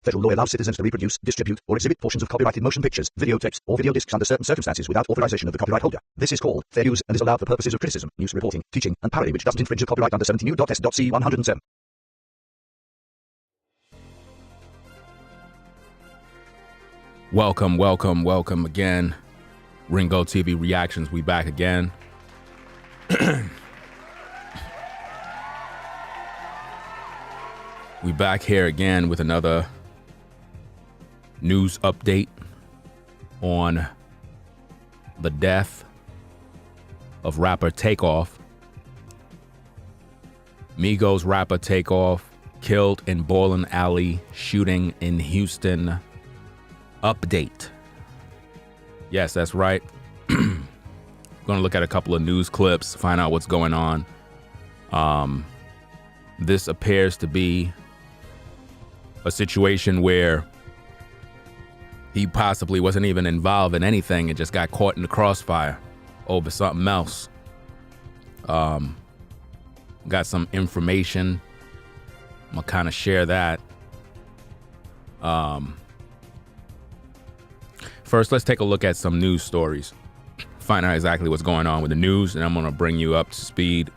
Federal law allows citizens to reproduce, distribute, or exhibit portions of copyrighted motion pictures, videotapes, or video discs under certain circumstances without authorization of the copyright holder. This is called fair use and is allowed for purposes of criticism, news reporting, teaching, and parody which doesn't infringe a copyright under 17 U.S.C. 107. Welcome again. Ringo TV Reactions, we back again. We back here again with another news update on the death of rapper TAKEOFF. Migos rapper TAKEOFF killed in bowling alley shooting in Houston. Update. Yes, that's right. Going to look at a couple of news clips, find out what's going on. This appears to be a situation where he possibly wasn't even involved in anything and just got caught in the crossfire over something else. Got some information. I'm gonna kind of share that. First, let's take a look at some news stories. Find out exactly what's going on with the news, and I'm gonna bring you up to speed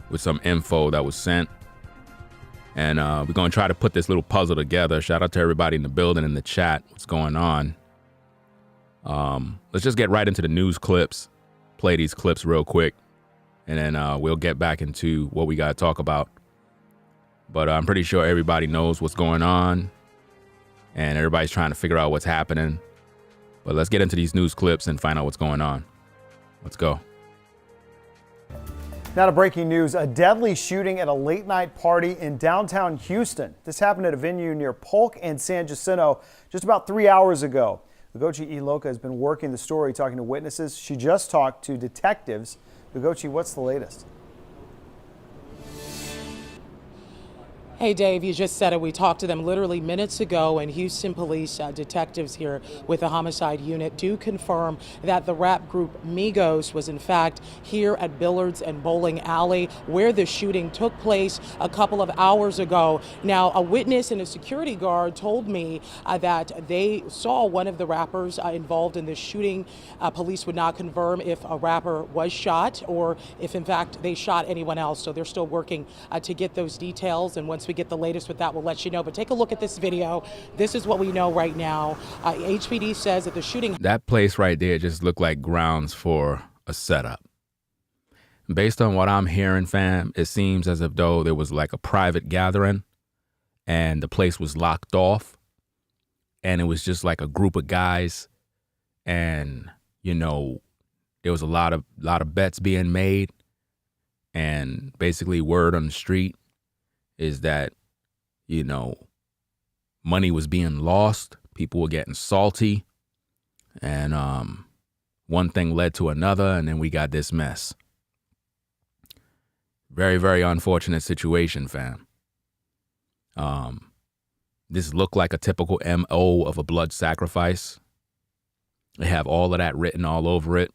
with some info that was sent. And we're gonna try to put this little puzzle together. Shout out to everybody in the building, in the chat, what's going on. Let's just get right into the news clips, play these clips real quick, and then we'll get back into what we gotta talk about. But I'm pretty sure everybody knows what's going on, and everybody's trying to figure out what's happening. But let's get into these news clips and find out what's going on. Let's go. Now to breaking news, a deadly shooting at a late night party in downtown Houston. This happened at a venue near Polk and San Jacinto just about 3 hours ago. Lugochi Iloka has been working the story, talking to witnesses. She just talked to detectives. Lugochi, what's the latest? Hey, Dave, you just said it. We talked to them literally minutes ago, and Houston police detectives here with the homicide unit do confirm that the rap group Migos was in fact here at Billard's and Bowling Alley where the shooting took place a couple of hours ago. Now, a witness and a security guard told me that they saw one of the rappers involved in the shooting. Police would not confirm if a rapper was shot or if in fact they shot anyone else. So they're still working to get those details, and once we get the latest with that, we'll let you know. But take a look at this video. This is what we know right now. HPD says that the shooting... That place right there just looked like grounds for a setup. Based on what I'm hearing, fam, it seems as if though there was like a private gathering and the place was locked off and it was just like a group of guys, and you know, there was a lot of bets being made, and basically word on the street is that, you know, money was being lost, people were getting salty, and one thing led to another, and then we got this mess. Very, very unfortunate situation, fam. This looked like a typical MO of a blood sacrifice. They have all of that written all over it.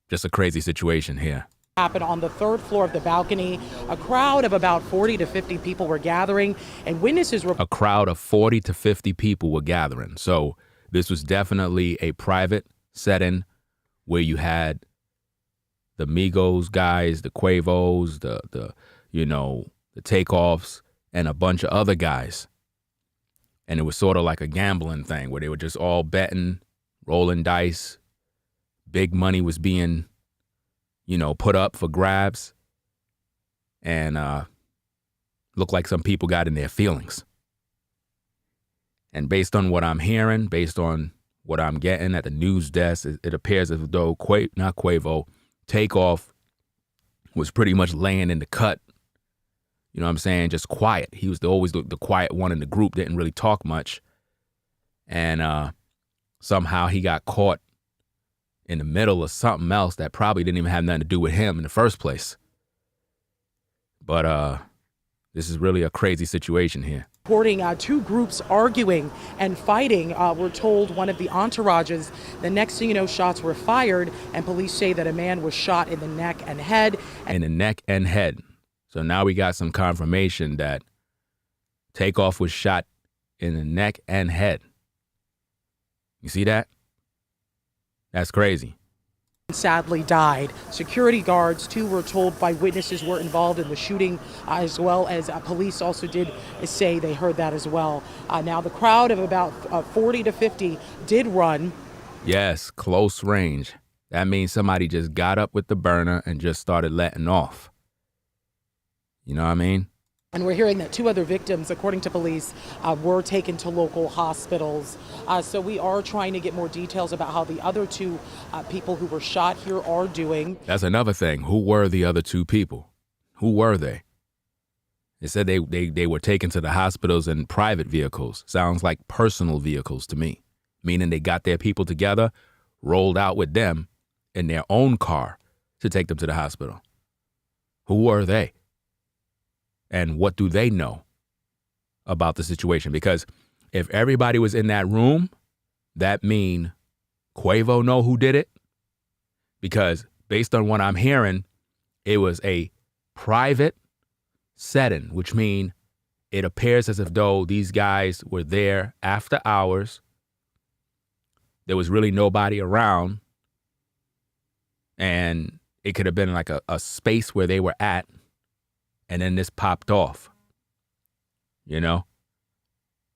Just a crazy situation here. Happened on the third floor of the balcony. A crowd of about 40 to 50 people were gathering, and witnesses were... A crowd of 40 to 50 people were gathering. So this was definitely a private setting where you had the Migos guys, the Quavos, the TAKEOFFs, and a bunch of other guys. And it was sort of like a gambling thing where they were just all betting, rolling dice. Big money was being, put up for grabs, and looked like some people got in their feelings. And based on what I'm hearing, based on what I'm getting at the news desk, it appears as though TAKEOFF was pretty much laying in the cut. You know what I'm saying? Just quiet. He was always the quiet one in the group, didn't really talk much. And somehow he got caught in the middle of something else that probably didn't even have nothing to do with him in the first place. But this is really a crazy situation here. Reporting two groups arguing and fighting. We're told one of the entourages, the next thing you know, shots were fired, and police say that a man was shot in the neck and head. In the neck and head. So now we got some confirmation that Takeoff was shot in the neck and head. You see that? That's crazy. Sadly died. Security guards, too, were told by witnesses were involved in the shooting, as well as police also did say they heard that as well. Now, the crowd of about 40 to 50 did run. Yes, close range. That means somebody just got up with the burner and just started letting off. You know what I mean? And we're hearing that 2 other victims, according to police, were taken to local hospitals. So we are trying to get more details about how the other 2 people who were shot here are doing. That's another thing. Who were the other 2 people? Who were they? They said they were taken to the hospitals in private vehicles. Sounds like personal vehicles to me, meaning they got their people together, rolled out with them in their own car to take them to the hospital. Who were they? And what do they know about the situation? Because if everybody was in that room, that mean Quavo know who did it? Because based on what I'm hearing, it was a private setting, which means it appears as if though these guys were there after hours. There was really nobody around. And it could have been like a space where they were at. And then this popped off. You know?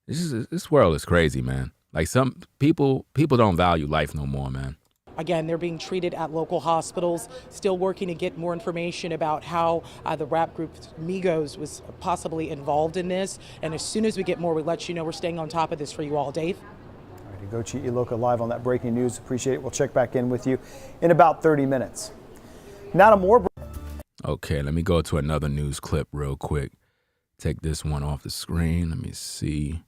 This world is crazy, man. Like some people don't value life no more, man. Again, they're being treated at local hospitals, still working to get more information about how the rap group Migos was possibly involved in this. And as soon as we get more, we'll let you know. We're staying on top of this for you all. Dave? All right, Gochi Iloka live on that breaking news. Appreciate it. We'll check back in with you in about 30 minutes. Now to more. Okay, let me go to another news clip real quick. Take this one off the screen. Let me see.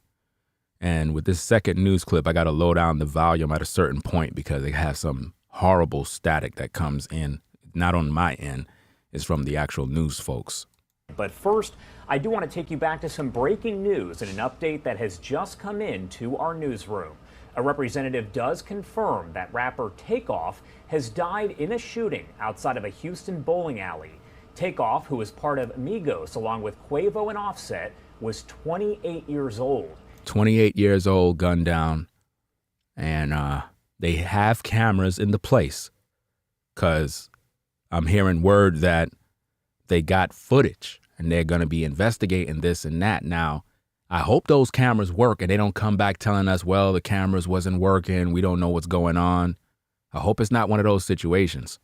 And with this second news clip, I got to low down the volume at a certain point because it has some horrible static that comes in, not on my end. It's from the actual news folks. But first, I do want to take you back to some breaking news and an update that has just come in to our newsroom. A representative does confirm that rapper TAKEOFF has died in a shooting outside of a Houston bowling alley. TAKEOFF, who is part of Migos along with Quavo and Offset, was 28 years old. 28 years old, gunned down. And they have cameras in the place because I'm hearing word that they got footage and they're going to be investigating this and that. Now, I hope those cameras work and they don't come back telling us, well, the cameras wasn't working. We don't know what's going on. I hope it's not one of those situations.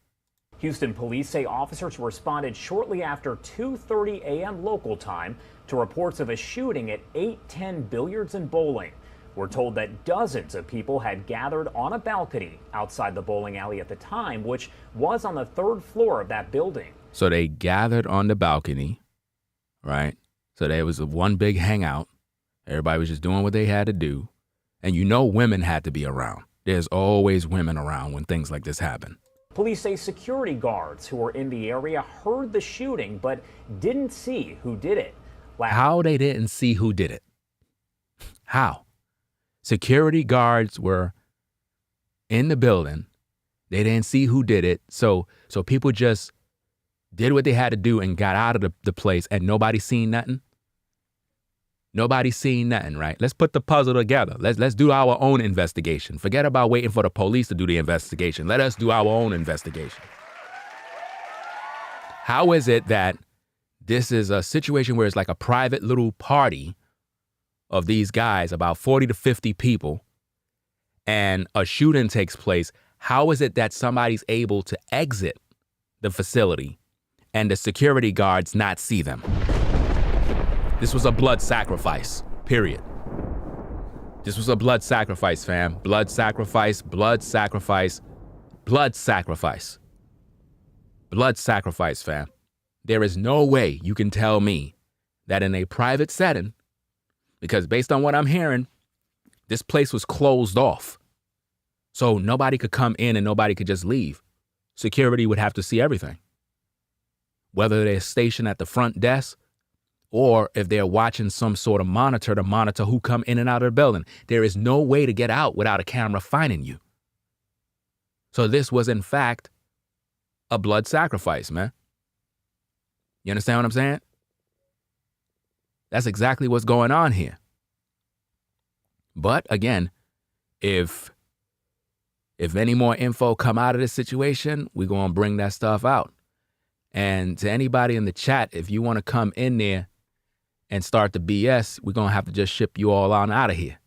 Houston police say officers responded shortly after 2:30 a.m. local time to reports of a shooting at 810 Billiards and Bowling. We're told that dozens of people had gathered on a balcony outside the bowling alley at the time, which was on the 3rd floor of that building. So they gathered on the balcony, right? So there was one big hangout. Everybody was just doing what they had to do. And you know women had to be around. There's always women around when things like this happen. Police say security guards who were in the area heard the shooting but didn't see who did it. How they didn't see who did it? How? Security guards were in the building. They didn't see who did it. So people just did what they had to do and got out of the place and nobody seen nothing. Nobody's seen nothing, right? Let's put the puzzle together. Let's do our own investigation. Forget about waiting for the police to do the investigation. Let us do our own investigation. How is it that this is a situation where it's like a private little party of these guys, about 40 to 50 people, and a shooting takes place? How is it that somebody's able to exit the facility and the security guards not see them? This was a blood sacrifice, period. This was a blood sacrifice, fam. Blood sacrifice, blood sacrifice, blood sacrifice. Blood sacrifice, fam. There is no way you can tell me that in a private setting, because based on what I'm hearing, this place was closed off. So nobody could come in and nobody could just leave. Security would have to see everything. Whether they're stationed at the front desk or if they're watching some sort of monitor to monitor who come in and out of the building. There is no way to get out without a camera finding you. So this was, in fact, a blood sacrifice, man. You understand what I'm saying? That's exactly what's going on here. But again, if any more info come out of this situation, we're going to bring that stuff out. And to anybody in the chat, if you want to come in there and start the BS, we're going to have to just ship you all on out of here,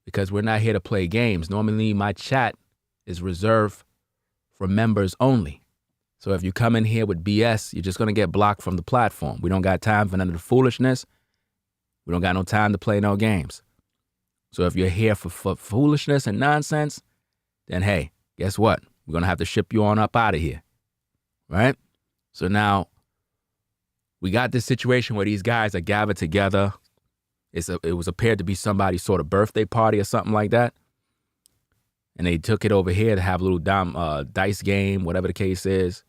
because we're not here to play games. Normally, my chat is reserved for members only. So if you come in here with BS, you're just going to get blocked from the platform. We don't got time for none of the foolishness. We don't got no time to play no games. So if you're here for foolishness and nonsense, then hey, guess what? We're going to have to ship you on up out of here, right? So now we got this situation where these guys are gathered together. It was appeared to be somebody's sort of birthday party or something like that. And they took it over here to have a little dice game, whatever the case is.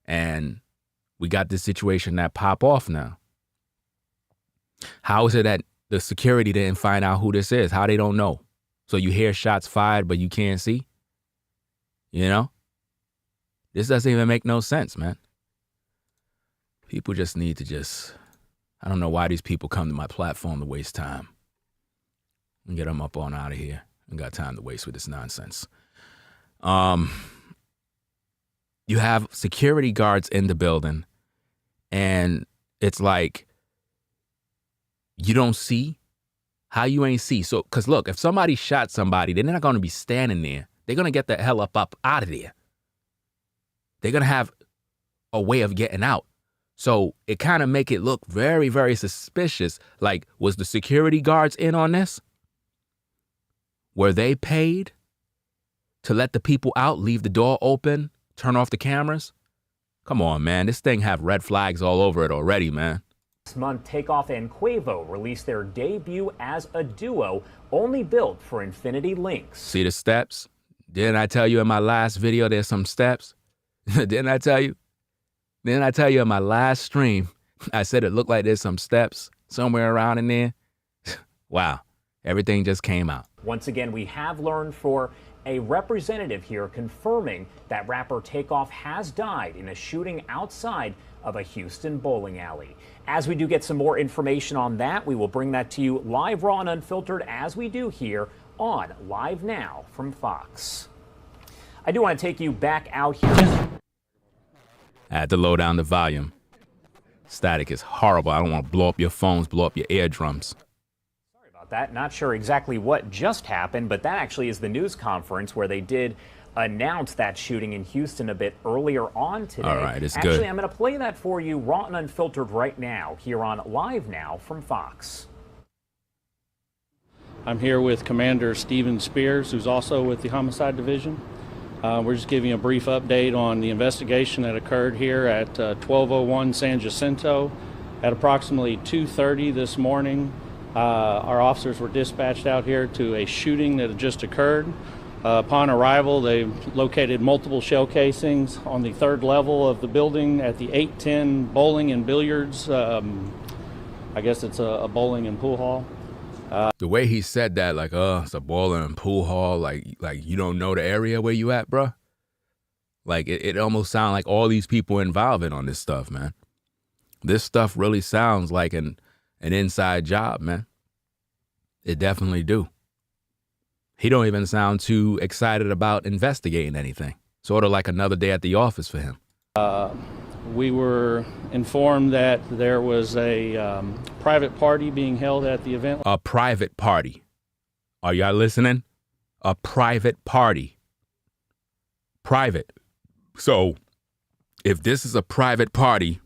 And we got this situation that pop off now. How is it that the security didn't find out who this is? How they don't know? So you hear shots fired, but you can't see? You know? This doesn't even make no sense, man. People just need to I don't know why these people come to my platform to waste time. And get them up on out of here. I got time to waste with this nonsense. You have security guards in the building, and it's like, you don't see? How you ain't see? So, because look, if somebody shot somebody, they're not going to be standing there. They're going to get the hell up out of there. They're going to have a way of getting out. So it kind of make it look very, very suspicious. Like, was the security guards in on this? Were they paid to let the people out, leave the door open, turn off the cameras? Come on, man. This thing have red flags all over it already, man. This month, TAKEOFF and Quavo released their debut as a duo, only built for Infinity Links. See the steps? Didn't I tell you in my last video there's some steps? Didn't I tell you? Didn't I tell you in my last stream, I said it looked like there's some steps somewhere around in there? Wow. Everything just came out. Once again, we have learned for a representative here confirming that rapper TAKEOFF has died in a shooting outside of a Houston bowling alley. As we do get some more information on that, we will bring that to you live, raw, and unfiltered, as we do here on Live Now from Fox. I do want to take you back out here. I had to low down the volume. Static is horrible. I don't want to blow up your phones, blow up your eardrums. Sorry about that. Not sure exactly what just happened, but that actually is the news conference where they did announce that shooting in Houston a bit earlier on today. All right, it's actually, good. I'm going to play that for you raw and unfiltered right now here on Live Now from Fox. I'm here with Commander Steven Spears, who's also with the Homicide Division. We're just giving you a brief update on the investigation that occurred here at 1201 San Jacinto. At approximately 2:30 this morning, our officers were dispatched out here to a shooting that had just occurred. Upon arrival, they located multiple shell casings on the third level of the building at the 810 Bowling and Billiards. I guess it's a bowling and pool hall. The way he said that, like, it's a bowling and pool hall, like you don't know the area where you at, bruh? Like, it almost sounds like all these people involved in on this stuff, man. This stuff really sounds like an inside job, man. It definitely do. He don't even sound too excited about investigating anything. Sort of like another day at the office for him. We were informed that there was a private party being held at the event. A private party. Are y'all listening? A private party. Private. So, if this is a private party,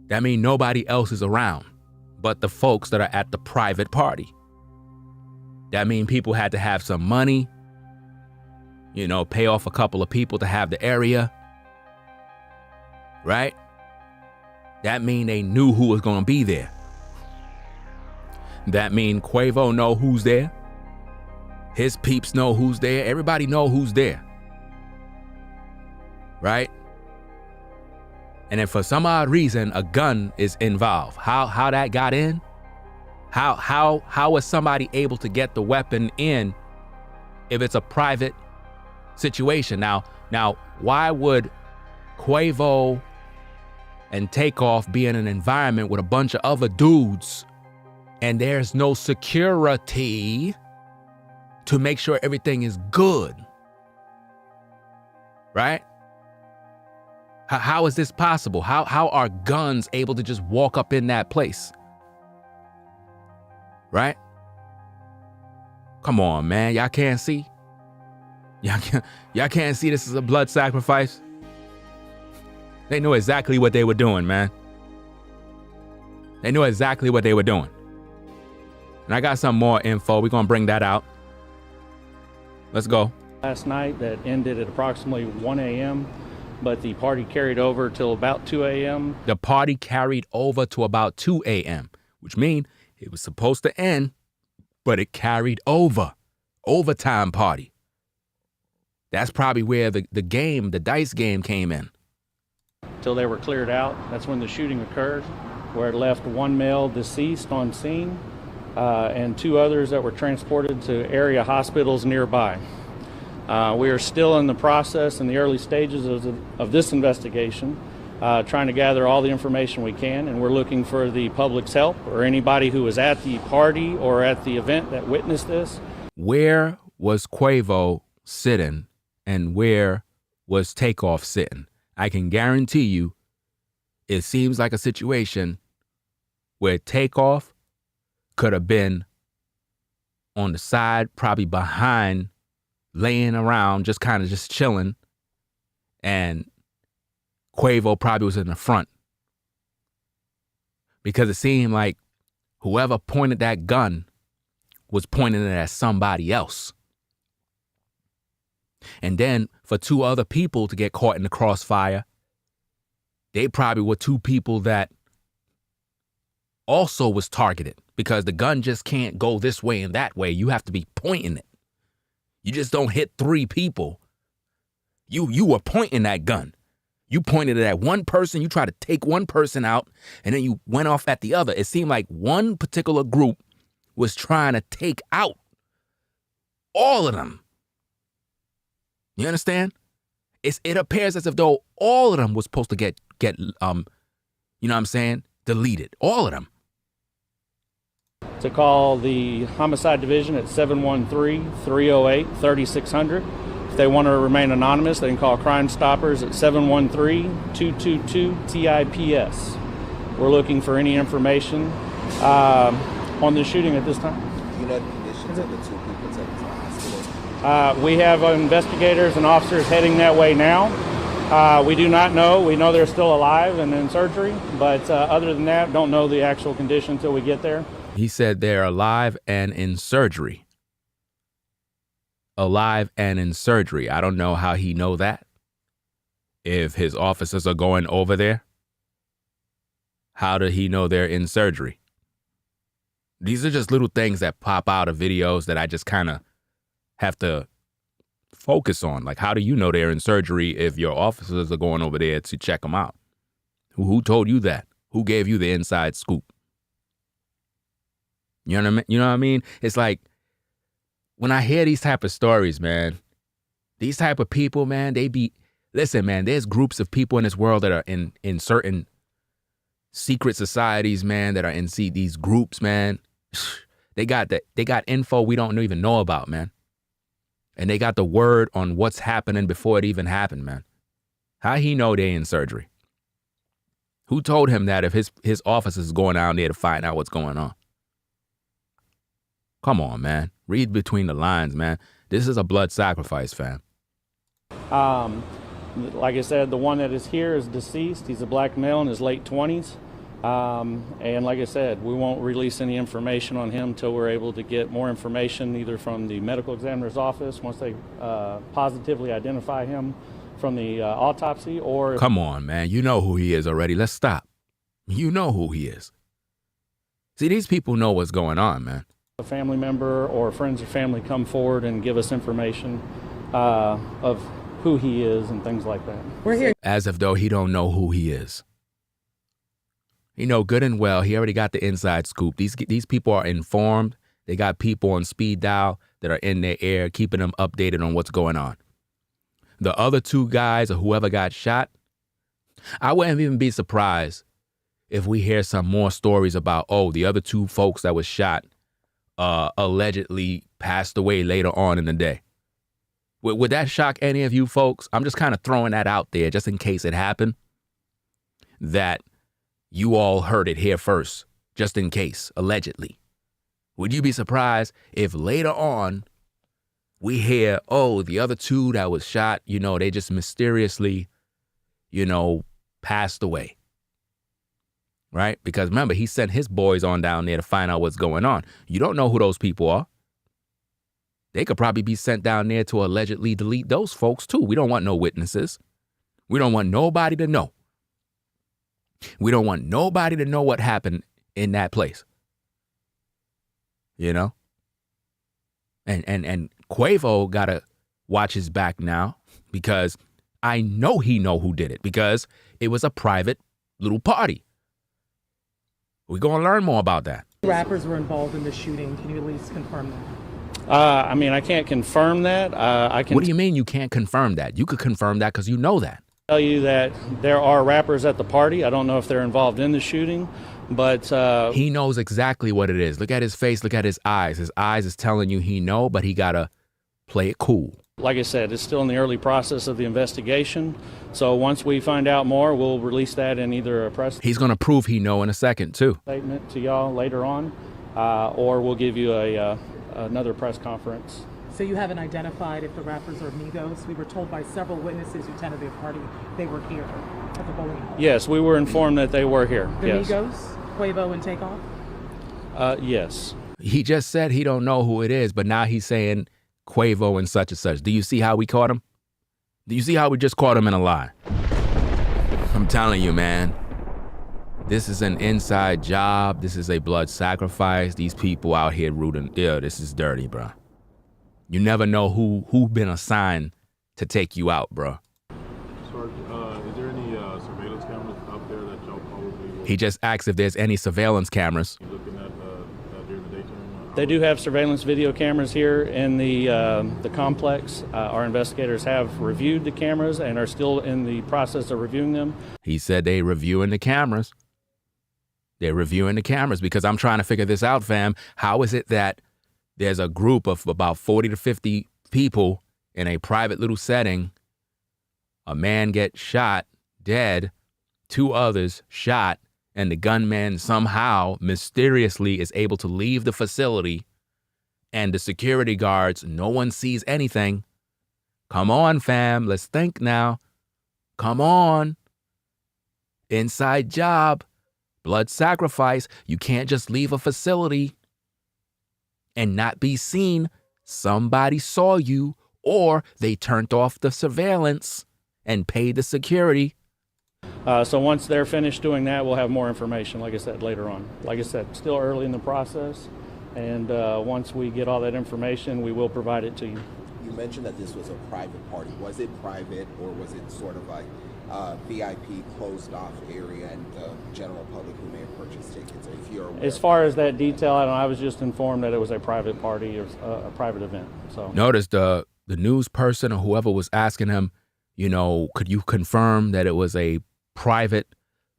that means nobody else is around but the folks that are at the private party. That means people had to have some money, you know, pay off a couple of people to have the area, right? That means they knew who was going to be there. That means Quavo know who's there. His peeps know who's there. Everybody know who's there, right? And if for some odd reason a gun is involved, how that got in? How was somebody able to get the weapon in if it's a private situation? Now, why would Quavo and Takeoff be in an environment with a bunch of other dudes and there's no security to make sure everything is good, right? How is this possible? How are guns able to just walk up in that place, right? Come on, man. Y'all can't see? Y'all can't see this is a blood sacrifice? They knew exactly what they were doing, man. They knew exactly what they were doing. And I got some more info. We're going to bring that out. Let's go. Last night that ended at approximately 1 a.m., but the party carried over till about 2 a.m. The party carried over to about 2 a.m., which means it was supposed to end, but it carried over. Overtime party. That's probably where the dice game came in. Till they were cleared out. That's when the shooting occurred, where it left one male deceased on scene and two others that were transported to area hospitals nearby. We are still in the process, in the early stages of this investigation, trying to gather all the information we can, and we're looking for the public's help or anybody who was at the party or at the event that witnessed this. Where was Quavo sitting and where was Takeoff sitting? I can guarantee you it seems like a situation where Takeoff could have been on the side, probably behind, laying around, just kind of just chilling, and Quavo probably was in the front. Because it seemed like whoever pointed that gun was pointing it at somebody else. And then for two other people to get caught in the crossfire, they probably were two people that also was targeted, because the gun just can't go this way and that way. You have to be pointing it. You just don't hit three people. You were pointing that gun. You pointed it at one person. You tried to take one person out, and then you went off at the other. It seemed like one particular group was trying to take out all of them. You understand? It appears as if though all of them was supposed to get you know what I'm saying, deleted. All of them. To call the homicide division at 713-308-3600. If they want to remain anonymous, they can call Crime Stoppers at 713-222-TIPS. We're looking for any information on the shooting at this time. Do you know the conditions of the two people taken to the hospital? We have investigators and officers heading that way now. We do not know. We know they're still alive and in surgery, but other than that, don't know the actual condition until we get there. He said they're alive and in surgery. Alive and in surgery. I don't know how he know that. If his officers are going over there, how did he know they're in surgery? These are just little things that pop out of videos that I just kind of have to focus on. Like, how do you know they're in surgery if your officers are going over there to check them out? Who told you that? Who gave you the inside scoop? You know what I mean? It's like, when I hear these type of stories, man, these type of people, man, listen, man, there's groups of people in this world that are in certain secret societies, man, that are in these groups, man. They got info we don't even know about, man. And they got the word on what's happening before it even happened, man. How he know they in surgery? Who told him that if his officers is going down there to find out what's going on? Come on, man. Read between the lines, man. This is a blood sacrifice, fam. Like I said, the one that is here is deceased. He's a black male in his late 20s. And like I said, we won't release any information on him until we're able to get more information, either from the medical examiner's office, once they positively identify him from the autopsy, or... Come on, man. You know who he is already. Let's stop. You know who he is. See, these people know what's going on, man. A family member or friends or family come forward and give us information of who he is and things like that. We're here. As if though he don't know who he is. You know, good and well, he already got the inside scoop. These people are informed. They got people on speed dial that are in their ear, keeping them updated on what's going on. The other two guys or whoever got shot, I wouldn't even be surprised if we hear some more stories about, oh, the other two folks that was shot allegedly passed away later on in the day. Would that shock any of you folks? I'm just kind of throwing that out there just in case it happened, that you all heard it here first, just in case, allegedly. Would you be surprised if later on we hear, oh, the other two that was shot, they just mysteriously, passed away? Right? Because remember, he sent his boys on down there to find out what's going on. You don't know who those people are. They could probably be sent down there to allegedly delete those folks too. We don't want no witnesses. We don't want nobody to know. We don't want nobody to know what happened in that place. And Quavo gotta watch his back now, because I know he know who did it, because it was a private little party. We're gonna learn more about that. Rappers were involved in the shooting. Can you at least confirm that? I can't confirm that. What do you mean you can't confirm that? You could confirm that because you know that. Tell you that there are rappers at the party. I don't know if they're involved in the shooting, but he knows exactly what it is. Look at his face. Look at his eyes. His eyes is telling you he know, but he gotta play it cool. Like I said, it's still in the early process of the investigation. So once we find out more, we'll release that in either a press. He's gonna prove he know in a second too. Statement to y'all later on, or we'll give you another press conference. So you haven't identified if the rappers are Migos? We were told by several witnesses who attended the party they were here at the bowling alley. Yes, we were informed that they were here. The yes. Migos, Quavo, and TAKEOFF? Yes. He just said he don't know who it is, but now he's saying Quavo and such. Do you see how we caught him? Do you see how we just caught him in a lie? I'm telling you, man. This is an inside job. This is a blood sacrifice. These people out here rooting. Yeah, this is dirty, bro. You never know who been assigned to take you out, bro. Sarge, is there any surveillance cameras out there that y'all probably will... He just asked if there's any surveillance cameras. You looking at during the daytime? They do have surveillance video cameras here in the complex. Our investigators have reviewed the cameras and are still in the process of reviewing them. He said they reviewing the cameras. They're reviewing the cameras because I'm trying to figure this out, fam. How is it that there's a group of about 40 to 50 people in a private little setting? A man gets shot, dead, 2 others shot, and the gunman somehow mysteriously is able to leave the facility, and the security guards, no one sees anything. Come on, fam. Let's think now. Come on. Inside job. Blood sacrifice. You can't just leave a facility and not be seen. Somebody saw you, or they turned off the surveillance and paid the security. So once they're finished doing that, we'll have more information, like I said, later on. Like I said, still early in the process, and once we get all that information, we will provide it to you. You mentioned that this was a private party. Was it private, or was it sort of like VIP closed off area and the general public who may have purchased tickets? If you're aware as far as that detail, I was just informed that it was a private party or a private event. So notice the news person or whoever was asking him, could you confirm that it was a private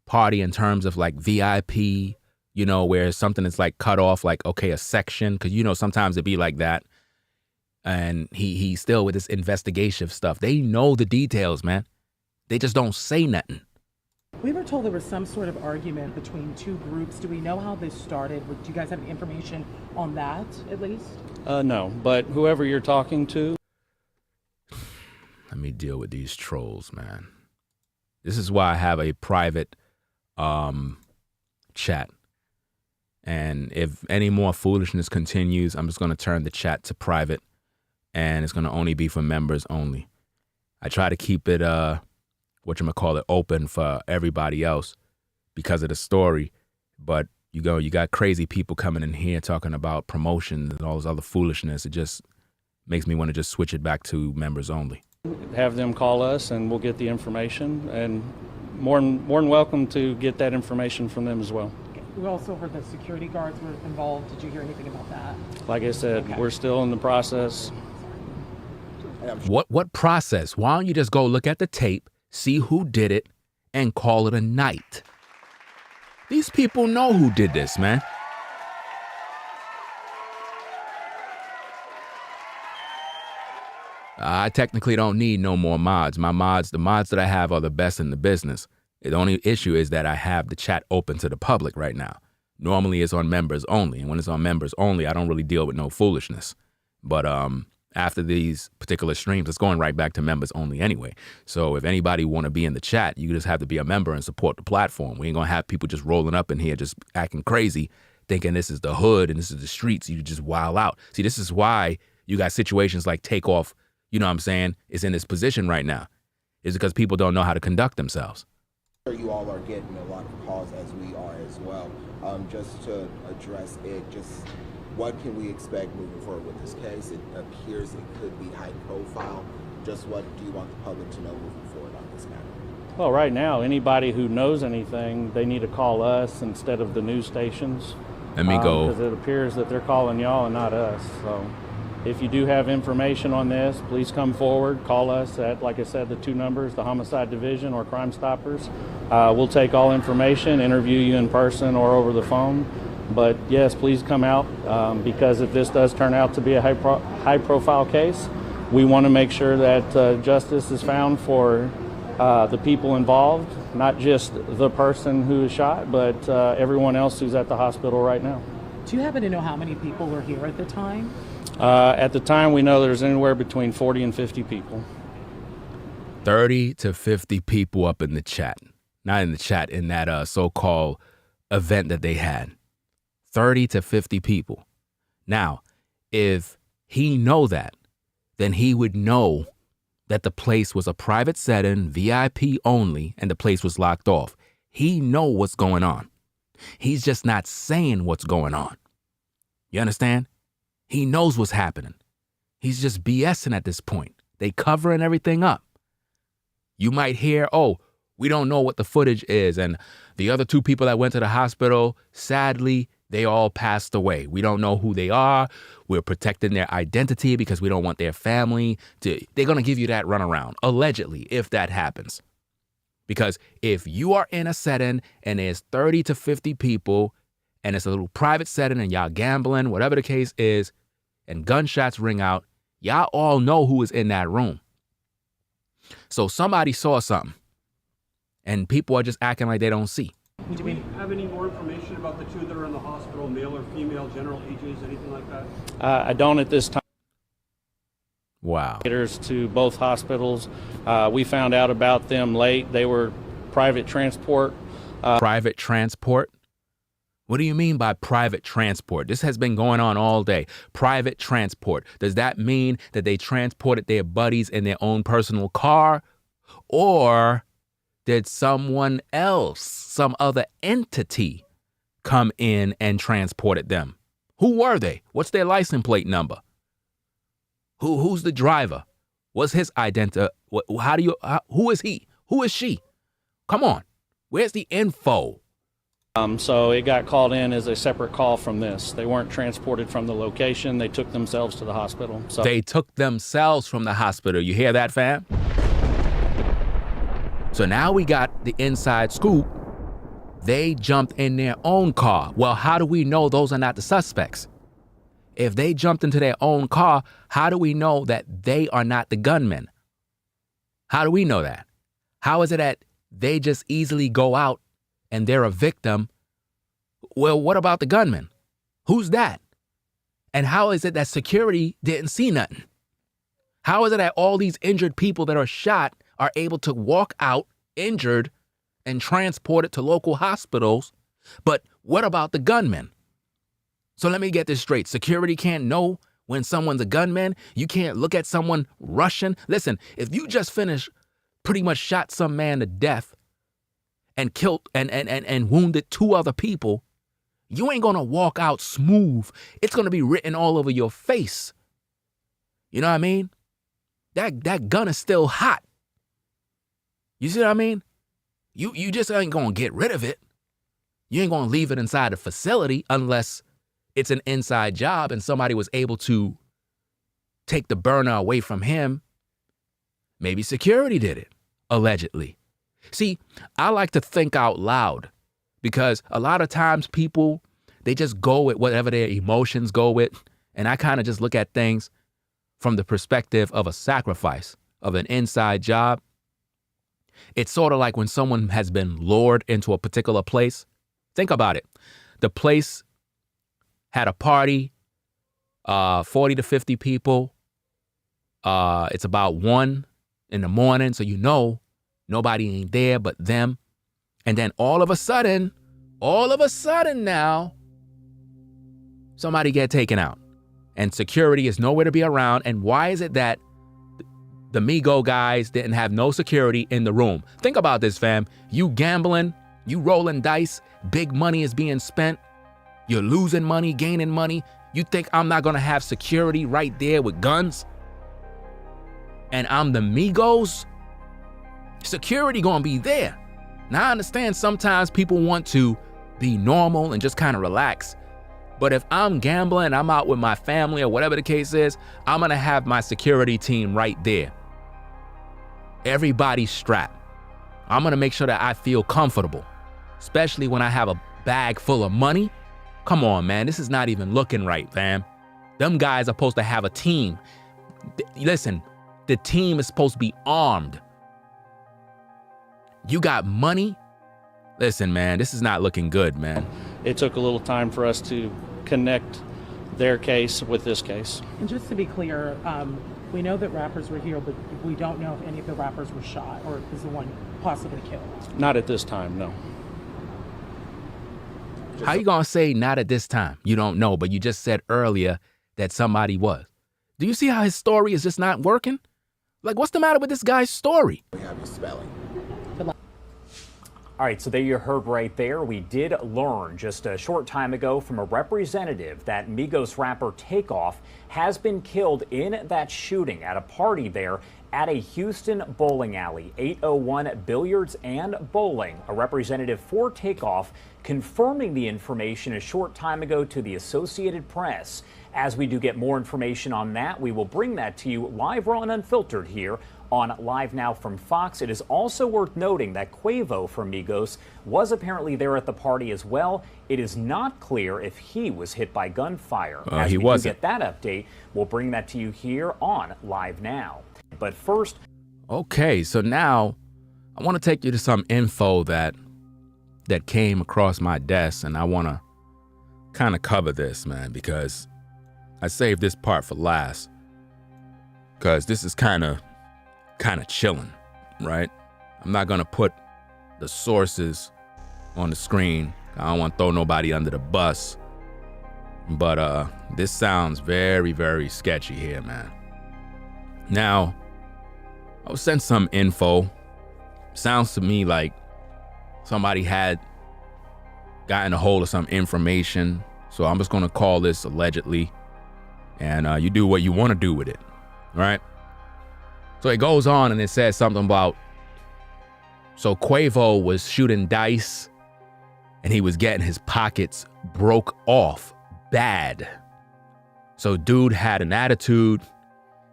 party in terms of like VIP, where something is like cut off, like, okay, a section, because sometimes it'd be like that. And he's still with this investigative stuff. They know the details, man. They just don't say nothing. We were told there was some sort of argument between 2 groups. Do we know how this started? Do you guys have any information on that, at least? No, but whoever you're talking to. Let me deal with these trolls, man. This is why I have a private chat. And if any more foolishness continues, I'm just going to turn the chat to private, and it's going to only be for members only. I try to keep it open for everybody else because of the story. But you got crazy people coming in here talking about promotions and all this other foolishness. It just makes me want to just switch it back to members only. Have them call us and we'll get the information, and more than welcome to get that information from them as well. We also heard that security guards were involved. Did you hear anything about that? Like I said, okay. We're still in the process. What process? Why don't you just go look at the tape, see who did it, and call it a night. These people know who did this, man. I technically don't need no more mods. The mods that I have are the best in the business. The only issue is that I have the chat open to the public right now. Normally it's on members only. And when it's on members only, I don't really deal with no foolishness. But after these particular streams, it's going right back to members only anyway. So if anybody want to be in the chat, you just have to be a member and support the platform. We ain't going to have people just rolling up in here, just acting crazy, thinking this is the hood and this is the streets. You just wild out. See, this is why you got situations like TAKEOFF, you know what I'm saying, is in this position right now. Is because people don't know how to conduct themselves. You all are getting a lot of calls, as we are as well. Just to address it, just what can we expect moving forward with this case? It appears it could be high profile. Just what do you want the public to know moving forward on this matter? Well, right now, anybody who knows anything, they need to call us instead of the news stations. Let me go. Because it appears that they're calling y'all and not us. So if you do have information on this, please come forward. Call us at, like I said, the two numbers, the Homicide Division or Crime Stoppers. We'll take all information, interview you in person or over the phone. But yes, please come out because if this does turn out to be a high-profile case, we want to make sure that justice is found for the people involved, not just the person who is shot, but everyone else who's at the hospital right now. Do you happen to know how many people were here at the time? At the time, we know there's anywhere between 40 and 50 people. 30 to 50 people up in the chat. Not in the chat, in that so-called event that they had. 30 to 50 people. Now, if he know that, then he would know that the place was a private setting, VIP only, and the place was locked off. He know what's going on. He's just not saying what's going on. You understand? He knows what's happening. He's just BSing at this point. They covering everything up. You might hear, oh, we don't know what the footage is. And the other two people that went to the hospital, sadly, they all passed away. We don't know who they are. We're protecting their identity because we don't want their family to. They're going to give you that runaround, allegedly, if that happens. Because if you are in a setting and there's 30 to 50 people and it's a little private setting and y'all gambling, whatever the case is, and gunshots ring out, y'all all know who is in that room. So somebody saw something and people are just acting like they don't see. Do we have any more information about the two that are in the hospital, male or female, general ages, anything like that? I don't at this time. Wow. To both hospitals. We found out about them late. They were private transport. Private transport? What do you mean by private transport? This has been going on all day. Private transport. Does that mean that they transported their buddies in their own personal car? Or did someone else, some other entity, come in and transported them? Who were they? What's their license plate number? Who's the driver? What's his identity? Who is he? Who is she? Come on. Where's the info? So it got called in as a separate call from this. They weren't transported from the location. They took themselves to the hospital. So they took themselves from the hospital. You hear that, fam? So now we got the inside scoop. They jumped in their own car. Well, how do we know those are not the suspects? If they jumped into their own car, how do we know that they are not the gunmen? How do we know that? How is it that they just easily go out and they're a victim? Well, what about the gunman? Who's that? And how is it that security didn't see nothing? How is it that all these injured people that are shot are able to walk out injured and transported to local hospitals? But what about the gunman? So let me get this straight. Security can't know when someone's a gunman. You can't look at someone rushing. Listen, if you just finished pretty much shot some man to death and killed and wounded two other people, you ain't gonna walk out smooth. It's gonna be written all over your face. You know what I mean? That gun is still hot. You see what I mean? You just ain't gonna get rid of it. You ain't gonna leave it inside the facility unless it's an inside job and somebody was able to take the burner away from him. Maybe security did it, allegedly. See, I like to think out loud because a lot of times people, they just go with whatever their emotions go with. And I kind of just look at things from the perspective of a sacrifice, of an inside job. It's sort of like when someone has been lured into a particular place. Think about it. The place had a party, 40 to 50 people. It's about 1 in the morning, so you know nobody ain't there but them. And then all of a sudden now, somebody get taken out. And security is nowhere to be around. And why is it that the Migos guys didn't have no security in the room? Think about this, fam. You gambling, you rolling dice, big money is being spent. You're losing money, gaining money. You think I'm not gonna have security right there with guns? And I'm the Migos? Security gonna be there. Now I understand sometimes people want to be normal and just kind of relax. But if I'm gambling, I'm out with my family or whatever the case is, I'm gonna have my security team right there. Everybody's strapped. I'm gonna make sure that I feel comfortable, especially when I have a bag full of money. Come on, man, this is not even looking right, fam. Them guys are supposed to have a team. Listen, the team is supposed to be armed. You got money? Listen, man, this is not looking good, man. It took a little time for us to connect their case with this case. And just to be clear, we know that rappers were here, but we don't know if any of the rappers were shot or is the one possibly killed. Not at this time, no. How you gonna say not at this time? You don't know, but you just said earlier that somebody was. Do you see how his story is just not working? Like, what's the matter with this guy's story? We have you spelling. All right, so there you heard right there. We did learn just a short time ago from a representative that Migos rapper TAKEOFF has been killed in that shooting at a party there at a Houston bowling alley, 801 Billiards and Bowling. A representative for TAKEOFF confirming the information a short time ago to the Associated Press. As we do get more information on that, we will bring that to you live, raw, and unfiltered here on Live Now from Fox. It is also worth noting that Quavo from Migos was apparently there at the party as well. It is not clear if he was hit by gunfire. As he we wasn't. do get that update, we'll bring that to you here on Live Now. But first, Okay, so now I want to take you to some info that came across my desk, and I want to kind of cover this, man, because I saved this part for last, because this is kind of chilling, right? I'm not gonna put the sources on the screen. I don't want to throw nobody under the bus, but this sounds very, very sketchy here, man. Now, I was sent some info. Sounds to me like somebody had gotten a hold of some information, so I'm just gonna call this allegedly, and you do what you want to do with it, right? So it goes on and it says something about, so Quavo was shooting dice and he was getting his pockets broke off bad. So dude had an attitude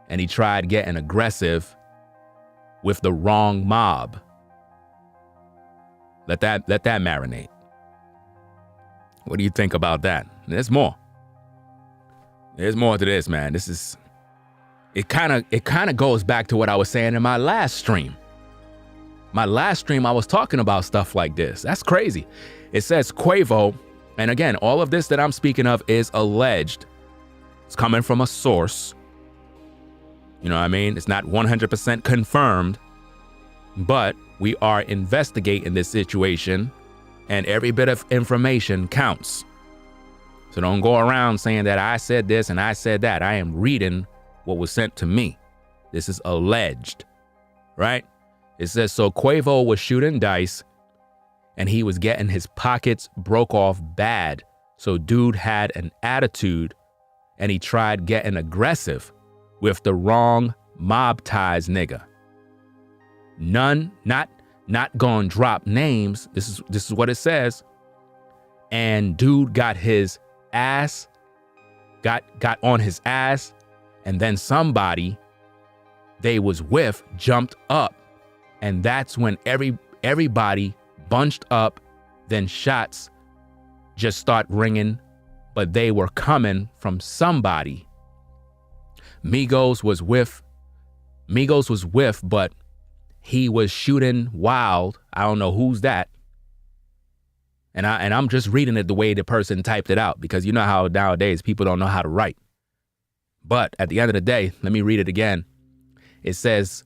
and he tried getting aggressive with the wrong mob. Let that marinate. What do you think about that? There's more. There's more to this, man. This is, it kind of goes back to what I was saying in my last stream. My last stream, I was talking about stuff like this. That's crazy. It says Quavo, and again, all of this that I'm speaking of is alleged. It's coming from a source. You know what I mean? It's not 100% confirmed, but we are investigating this situation, and every bit of information counts. So don't go around saying that I said this and I said that. I am reading what was sent to me. This is alleged, right? It says, so Quavo was shooting dice and he was getting his pockets broke off bad. So dude had an attitude and he tried getting aggressive with the wrong mob ties nigga. Not gonna drop names. This is what it says. And dude got his ass, got on his ass, and then somebody they was with jumped up, and that's when everybody bunched up, then shots just start ringing, but they were coming from somebody. Migos was with, but he was shooting wild. I don't know who's that. And I'm just reading it the way the person typed it out, because you know how nowadays people don't know how to write. But at the end of the day, let me read it again. It says,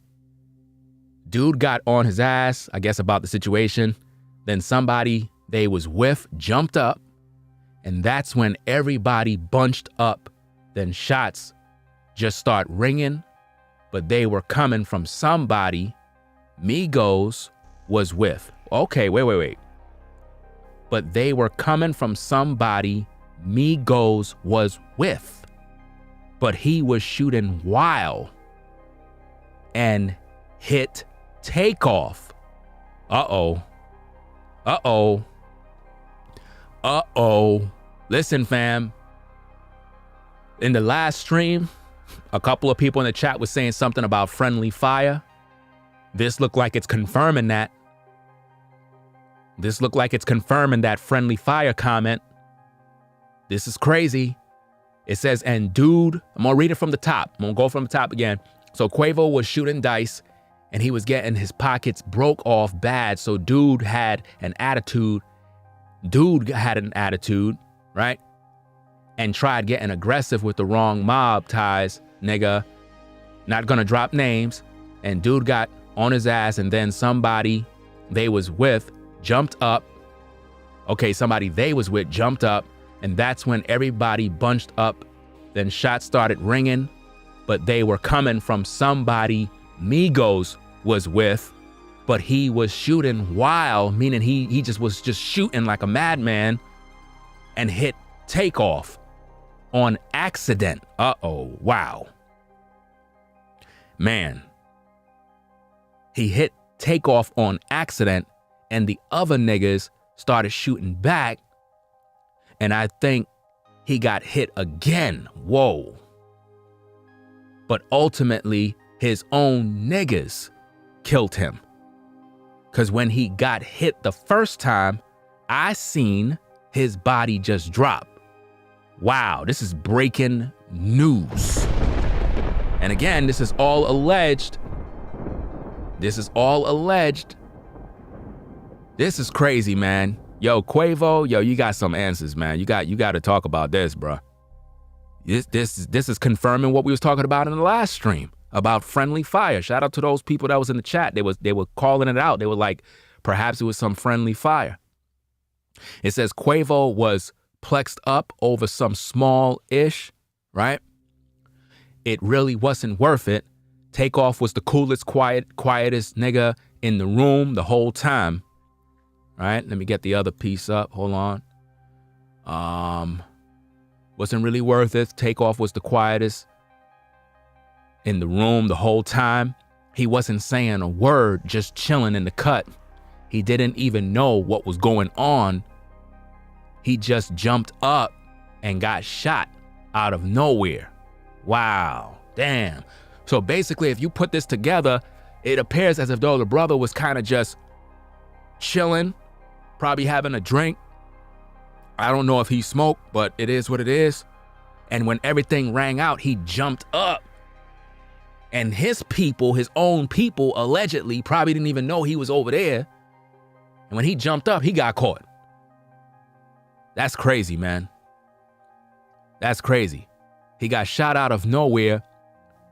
dude got on his ass, I guess, about the situation. Then somebody they was with jumped up, and that's when everybody bunched up. Then shots just start ringing, but they were coming from somebody Migos was with. Okay, wait. But they were coming from somebody Migos was with. But he was shooting wild and hit TAKEOFF. Uh-oh. Listen, fam. In the last stream, a couple of people in the chat was saying something about friendly fire. This looked like it's confirming that. This looked like it's confirming that friendly fire comment. This is crazy. It says, and dude, I'm gonna read it from the top. I'm gonna go from the top again. So Quavo was shooting dice and he was getting his pockets broke off bad. So dude had an attitude. Right? And tried getting aggressive with the wrong mob ties, nigga. Not gonna drop names. And dude got on his ass, and then somebody they was with jumped up. Okay, somebody they was with jumped up, and that's when everybody bunched up. Then shots started ringing, but they were coming from somebody Migos was with, but he was shooting wild, meaning he just was shooting like a madman and hit TAKEOFF on accident. Uh-oh, wow. Man, he hit TAKEOFF on accident, and the other niggas started shooting back, and I think he got hit again. Whoa. But ultimately, his own niggas killed him. Because when he got hit the first time, I seen his body just drop. Wow, this is breaking news. And again, this is all alleged. This is crazy, man. Yo, Quavo, yo, you got some answers, man. You got to talk about this, bro. This is confirming what we was talking about in the last stream about friendly fire. Shout out to those people that was in the chat. They were calling it out. They were like, perhaps it was some friendly fire. It says Quavo was plexed up over some small-ish, right? It really wasn't worth it. TAKEOFF was the coolest, quietest nigga in the room the whole time. Right? Let me get the other piece up. Hold on. Wasn't really worth it. TAKEOFF was the quietest in the room the whole time. He wasn't saying a word, just chilling in the cut. He didn't even know what was going on. He just jumped up and got shot out of nowhere. Wow. Damn. So basically, if you put this together, it appears as if though the brother was kind of just chilling, probably having a drink. I don't know if he smoked, but it is what it is. And when everything rang out, he jumped up. And his people, his own people, allegedly probably didn't even know he was over there. And when he jumped up, he got caught. That's crazy, man. That's crazy. He got shot out of nowhere.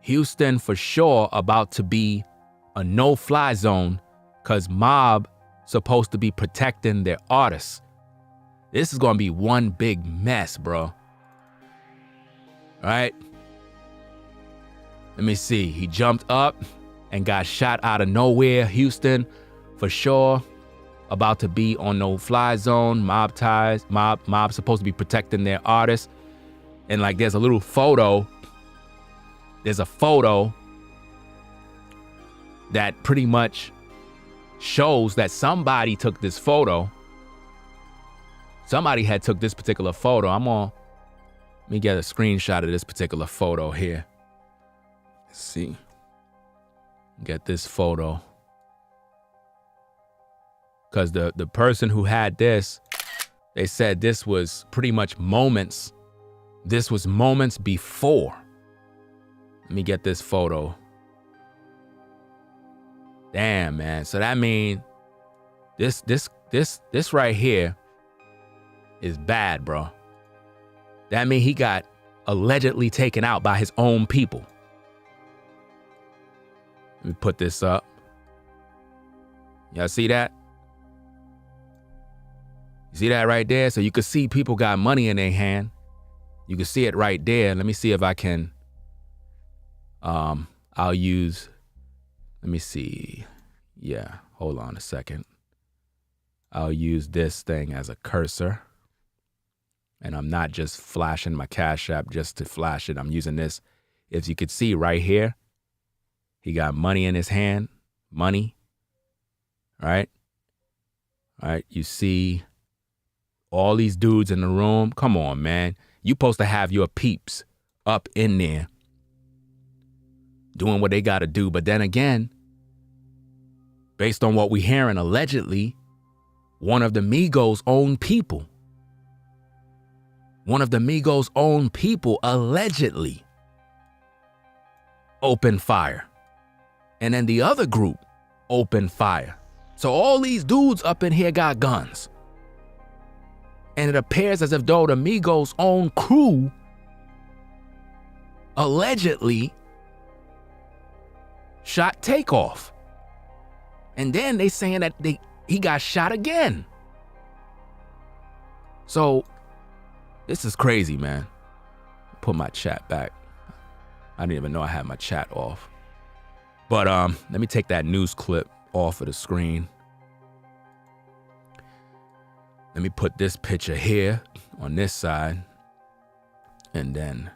Houston for sure about to be a no-fly zone because mob supposed to be protecting their artists. This is going to be one big mess, bro. All right. Let me see. He jumped up and got shot out of nowhere. Houston for sure about to be on no-fly zone. Mob ties. Mob supposed to be protecting their artists. And like there's a little photo. There's a photo that pretty much shows that somebody took this photo. Somebody had took this particular photo. Let me get a screenshot of this particular photo here. Let's see. Get this photo. because the person who had this, they said this was pretty much moments. This was moments before. Let me get this photo. Damn, man. So that means this right here is bad, bro. That means he got allegedly taken out by his own people. Let me put this up. Y'all see that? You see that right there? So you can see people got money in their hand. You can see it right there. Let me see if I can. I'll use. Let me see. Yeah, hold on a second. I'll use this thing as a cursor. And I'm not just flashing my Cash App just to flash it. I'm using this. As you could see right here, he got money in his hand. Money. Right? All right. You see all these dudes in the room. Come on, man. You supposed to have your peeps up in there doing what they got to do. But then again, based on what we're hearing, allegedly, one of the Migos' own people allegedly opened fire. And then the other group opened fire. So all these dudes up in here got guns. And it appears as if though the Migos' own crew allegedly shot TAKEOFF. And then they saying that he got shot again. So this is crazy, man. Put my chat back. I didn't even know I had my chat off. But let me take that news clip off of the screen. Let me put this picture here on this side and then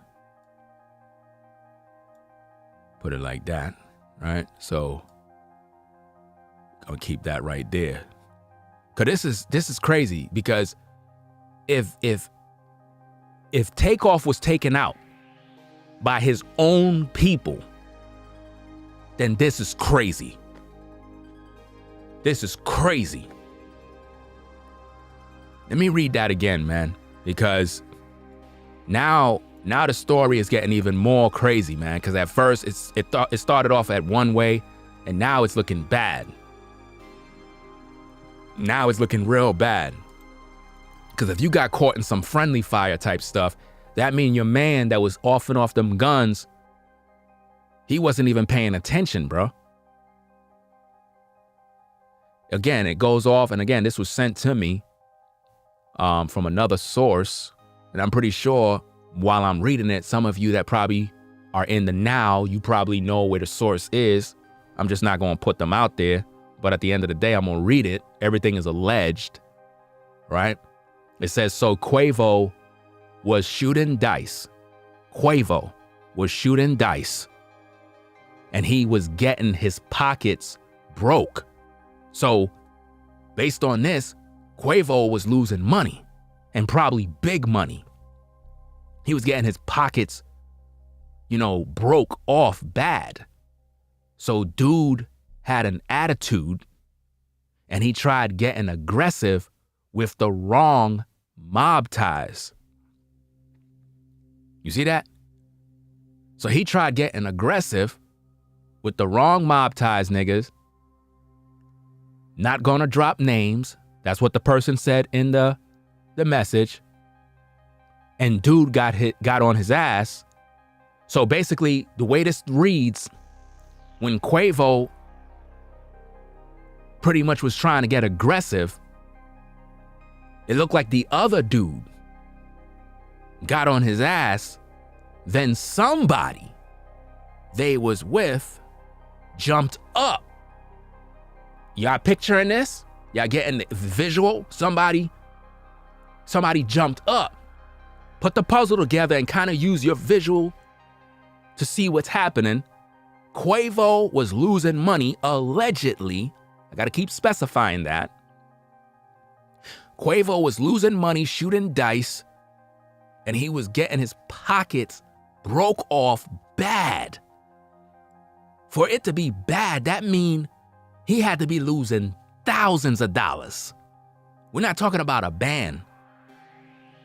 put it like that, right? So I'll keep that right there. Cause this is crazy because if TAKEOFF was taken out by his own people, then this is crazy. This is crazy. Let me read that again, man, because now the story is getting even more crazy, man, because at first it started off at one way and now it's looking bad. Now it's looking real bad. Because if you got caught in some friendly fire type stuff, that mean your man that was offing off them guns, he wasn't even paying attention, bro. Again, it goes off, and again, this was sent to me from another source, and I'm pretty sure while I'm reading it, some of you that probably are in the now, you probably know where the source is. I'm just not going to put them out there, but at the end of the day, I'm going to read it. Everything is alleged, right? It says, so Quavo was shooting dice. Quavo was shooting dice, and he was getting his pockets broke. So based on this, Quavo was losing money, and probably big money. He was getting his pockets, broke off bad. So dude had an attitude, and he tried getting aggressive with the wrong mob ties. You see that? So he tried getting aggressive with the wrong mob ties, niggas. Not gonna drop names. That's what the person said in the message. And dude got on his ass. So basically, the way this reads, when Quavo pretty much was trying to get aggressive, it looked like the other dude got on his ass. Then somebody they was with jumped up. Y'all picturing this? Y'all getting the visual? Somebody jumped up. Put the puzzle together and kind of use your visual to see what's happening. Quavo was losing money, allegedly. I gotta keep specifying that. Quavo was losing money shooting dice, and he was getting his pockets broke off bad. For it to be bad, that mean he had to be losing thousands of dollars. We're not talking about a band.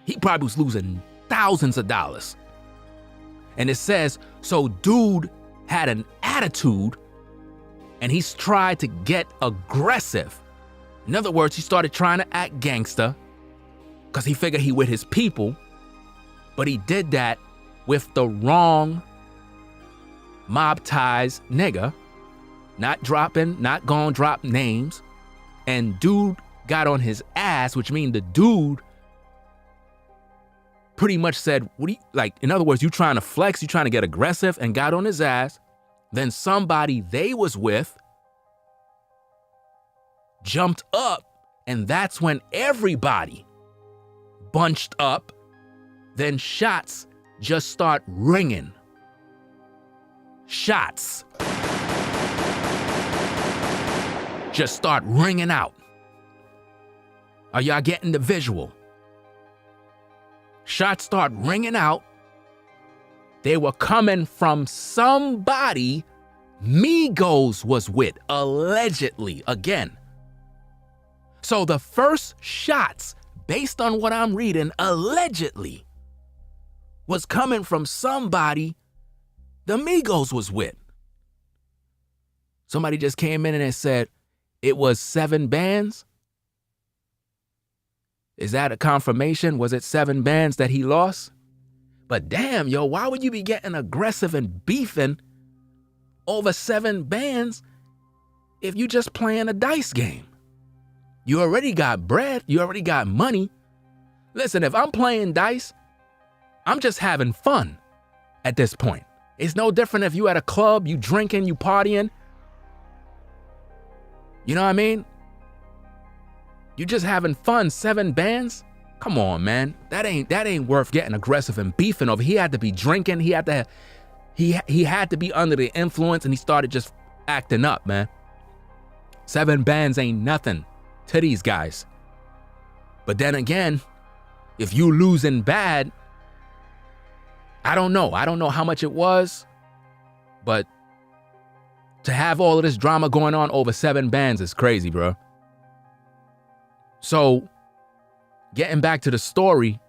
He probably was losing thousands of dollars. And it says, so dude had an attitude and he's tried to get aggressive. In other words, he started trying to act gangster because he figured he with his people, but he did that with the wrong mob ties nigga, not gonna drop names. And dude got on his ass, which means the dude pretty much said, what do you, like, in other words, you trying to flex, you trying to get aggressive, and got on his ass. Then somebody they was with jumped up, and that's when everybody bunched up. Then shots just start ringing. Shots just start ringing out. Are y'all getting the visual? Shots start ringing out. They were coming from somebody Migos was with, allegedly, again. So the first shots, based on what I'm reading, allegedly, was coming from somebody the Migos was with. Somebody just came in and said it was 7 bands. Is that a confirmation? Was it 7 bands that he lost? But damn, yo, why would you be getting aggressive and beefing over 7 bands if you just playing a dice game? You already got bread. You already got money. Listen, if I'm playing dice, I'm just having fun at this point. It's no different if you at a club, you drinking, you partying. You know what I mean? You just having fun. 7 bands? Come on, man. That ain't worth getting aggressive and beefing over. He had to be drinking. He had to be under the influence, and he started just acting up, man. 7 bands ain't nothing to these guys. But then again, if you losing bad, I don't know. I don't know how much it was, but to have all of this drama going on over 7 bands is crazy, bro. So, getting back to the story,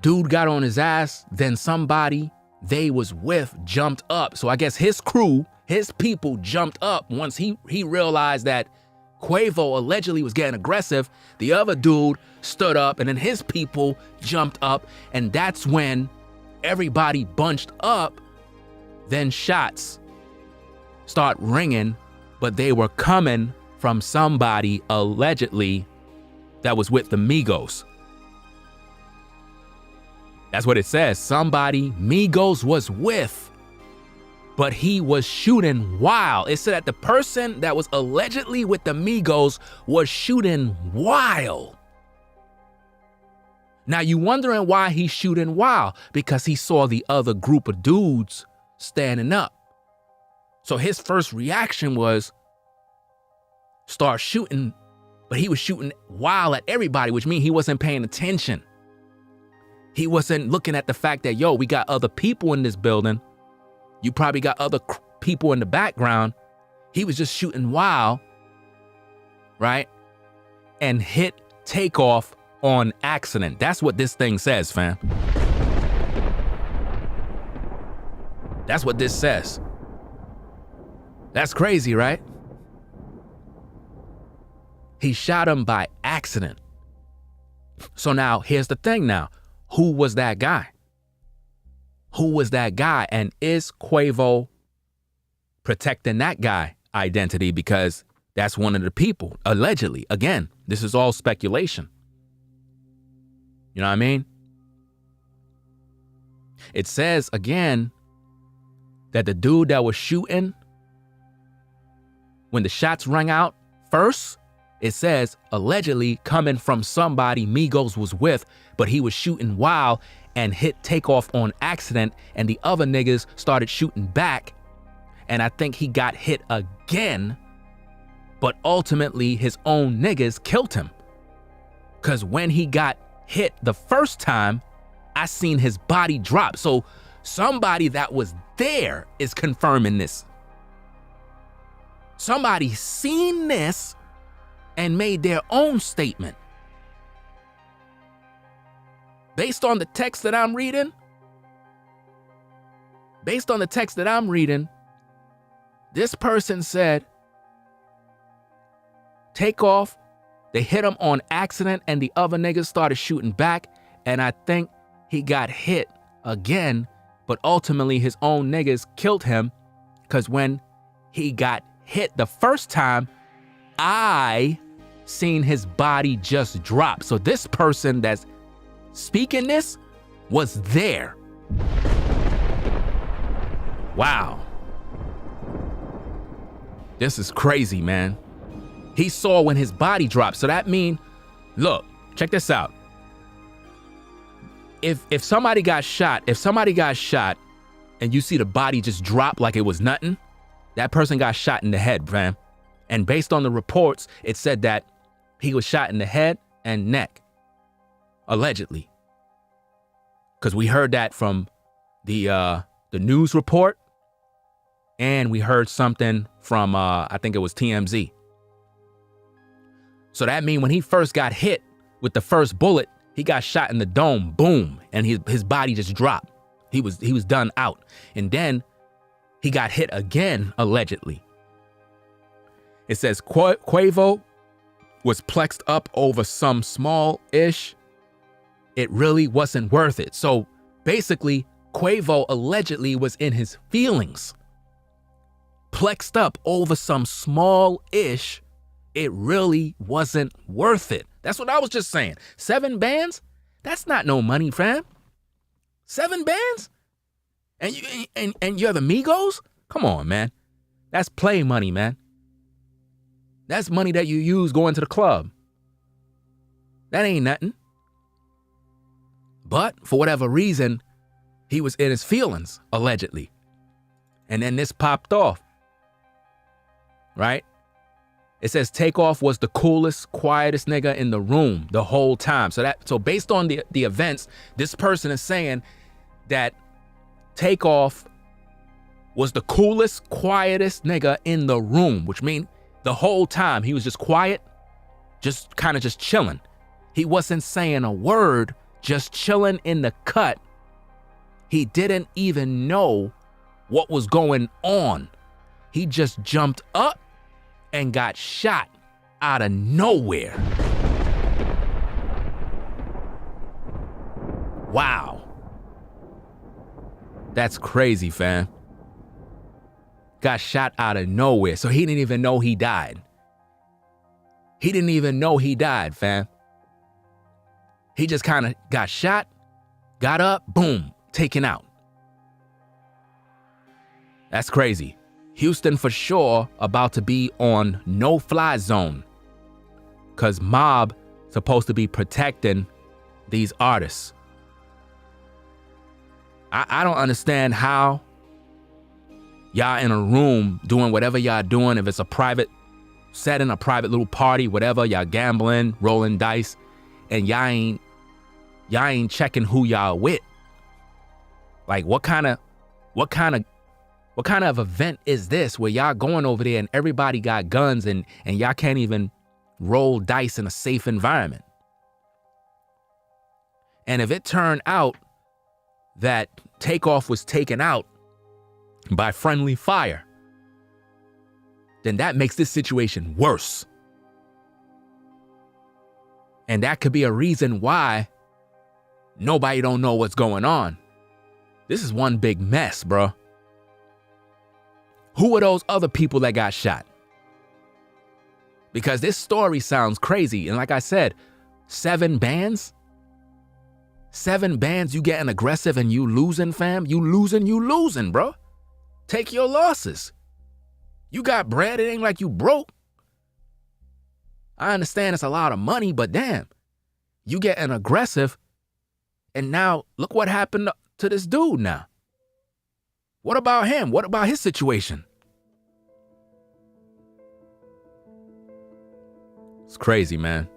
dude got on his ass, then somebody they was with jumped up. So I guess his crew, his people jumped up once he realized that Quavo allegedly was getting aggressive. The other dude stood up, and then his people jumped up, and that's when everybody bunched up. Then shots start ringing, but they were coming from somebody allegedly that was with the Migos. That's what it says. Somebody Migos was with, but he was shooting wild. It said that the person that was allegedly with the Migos was shooting wild. Now you wondering why he's shooting wild? Because he saw the other group of dudes standing up. So his first reaction was start shooting, but he was shooting wild at everybody, which means he wasn't paying attention. He wasn't looking at the fact that, yo, we got other people in this building. You probably got other people in the background. He was just shooting wild, right? And hit TAKEOFF on accident. That's what this thing says, fam. That's what this says. That's crazy, right? He shot him by accident. So now, here's the thing now. Who was that guy? Who was that guy? And is Quavo protecting that guy identity? Because that's one of the people, allegedly. Again, this is all speculation. You know what I mean? It says, again, that the dude that was shooting, when the shots rang out first, it says allegedly coming from somebody Migos was with, but he was shooting wild and hit TAKEOFF on accident, and the other niggas started shooting back, and I think he got hit again, but ultimately his own niggas killed him. Cause when he got hit the first time, I seen his body drop. So somebody that was there is confirming this. Somebody seen this and made their own statement. Based on the text that I'm reading, this person said, TAKEOFF, they hit him on accident and the other niggas started shooting back, and I think he got hit again, but ultimately his own niggas killed him because when he got hit the first time, I seen his body just drop. So this person that's speaking this was there. Wow. This is crazy, man. He saw when his body dropped. So that mean, look, check this out. If somebody got shot, and you see the body just drop like it was nothing, that person got shot in the head, fam. And based on the reports, it said that he was shot in the head and neck, allegedly. Because we heard that from the news report, and we heard something from, I think it was TMZ. So that means when he first got hit with the first bullet, he got shot in the dome, boom, and his body just dropped. He was done out. And then he got hit again, allegedly. It says Quavo was plexed up over some small-ish. It really wasn't worth it. So basically, Quavo allegedly was in his feelings. Plexed up over some small-ish. It really wasn't worth it. That's what I was just saying. 7 bands? That's not no money, fam. 7 bands? And you're the Migos? Come on, man. That's play money, man. That's money that you use going to the club. That ain't nothing. But for whatever reason, he was in his feelings, allegedly. And then this popped off. Right? It says TAKEOFF was the coolest, quietest nigga in the room the whole time. So based on the events, this person is saying that TAKEOFF was the coolest, quietest nigga in the room, which means the whole time he was just quiet, just kind of just chilling. He wasn't saying a word, just chilling in the cut. He didn't even know what was going on. He just jumped up and got shot out of nowhere. Wow. That's crazy, fam. Got shot out of nowhere. So he didn't even know he died. He didn't even know he died, fam. He just kind of got shot, got up, boom, taken out. That's crazy. Houston for sure about to be on no-fly zone because mob supposed to be protecting these artists. I don't understand how y'all in a room doing whatever y'all doing. If it's a private setting, a private little party, whatever, y'all gambling, rolling dice, and y'all ain't checking who y'all with. Like what kind of event is this where y'all going over there and everybody got guns and y'all can't even roll dice in a safe environment? And if it turned out that TAKEOFF was taken out by friendly fire, then that makes this situation worse. And that could be a reason why nobody don't know what's going on. This is one big mess, bro. Who are those other people that got shot? Because this story sounds crazy. And like I said, 7 bands? 7 bands, you getting aggressive and you losing, fam? You losing, bro. Take your losses. You got bread, it ain't like you broke. I understand it's a lot of money, but damn, you getting aggressive. And now look what happened to this dude now. What about him? What about his situation? It's crazy, man.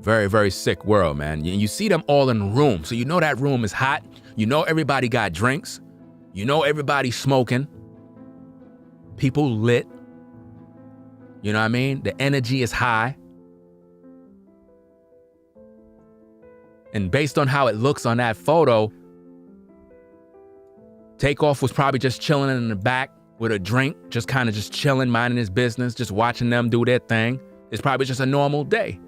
Very, very sick world, man. You see them all in the room. So you know that room is hot. You know everybody got drinks. You know everybody smoking. People lit. You know what I mean? The energy is high. And based on how it looks on that photo, TAKEOFF was probably just chilling in the back with a drink, just kind of just chilling, minding his business, just watching them do their thing. It's probably just a normal day.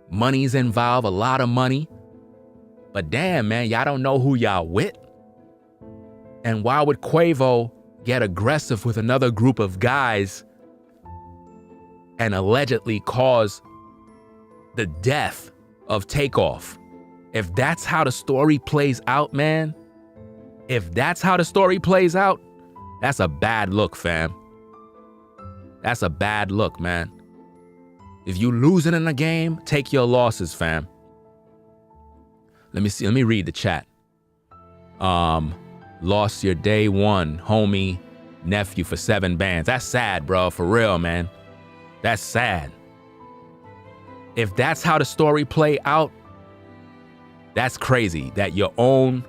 Money's involved, a lot of money. But damn, man, y'all don't know who y'all with. And why would Quavo get aggressive with another group of guys and allegedly cause the death of TAKEOFF? If that's how the story plays out, man, if that's how the story plays out, that's a bad look, fam. That's a bad look, man. If you losing in a game, take your losses, fam. Let me read the chat. Lost your day one homie nephew for 7 bands. That's sad, bro, for real, man. That's sad. If that's how the story play out, that's crazy that your own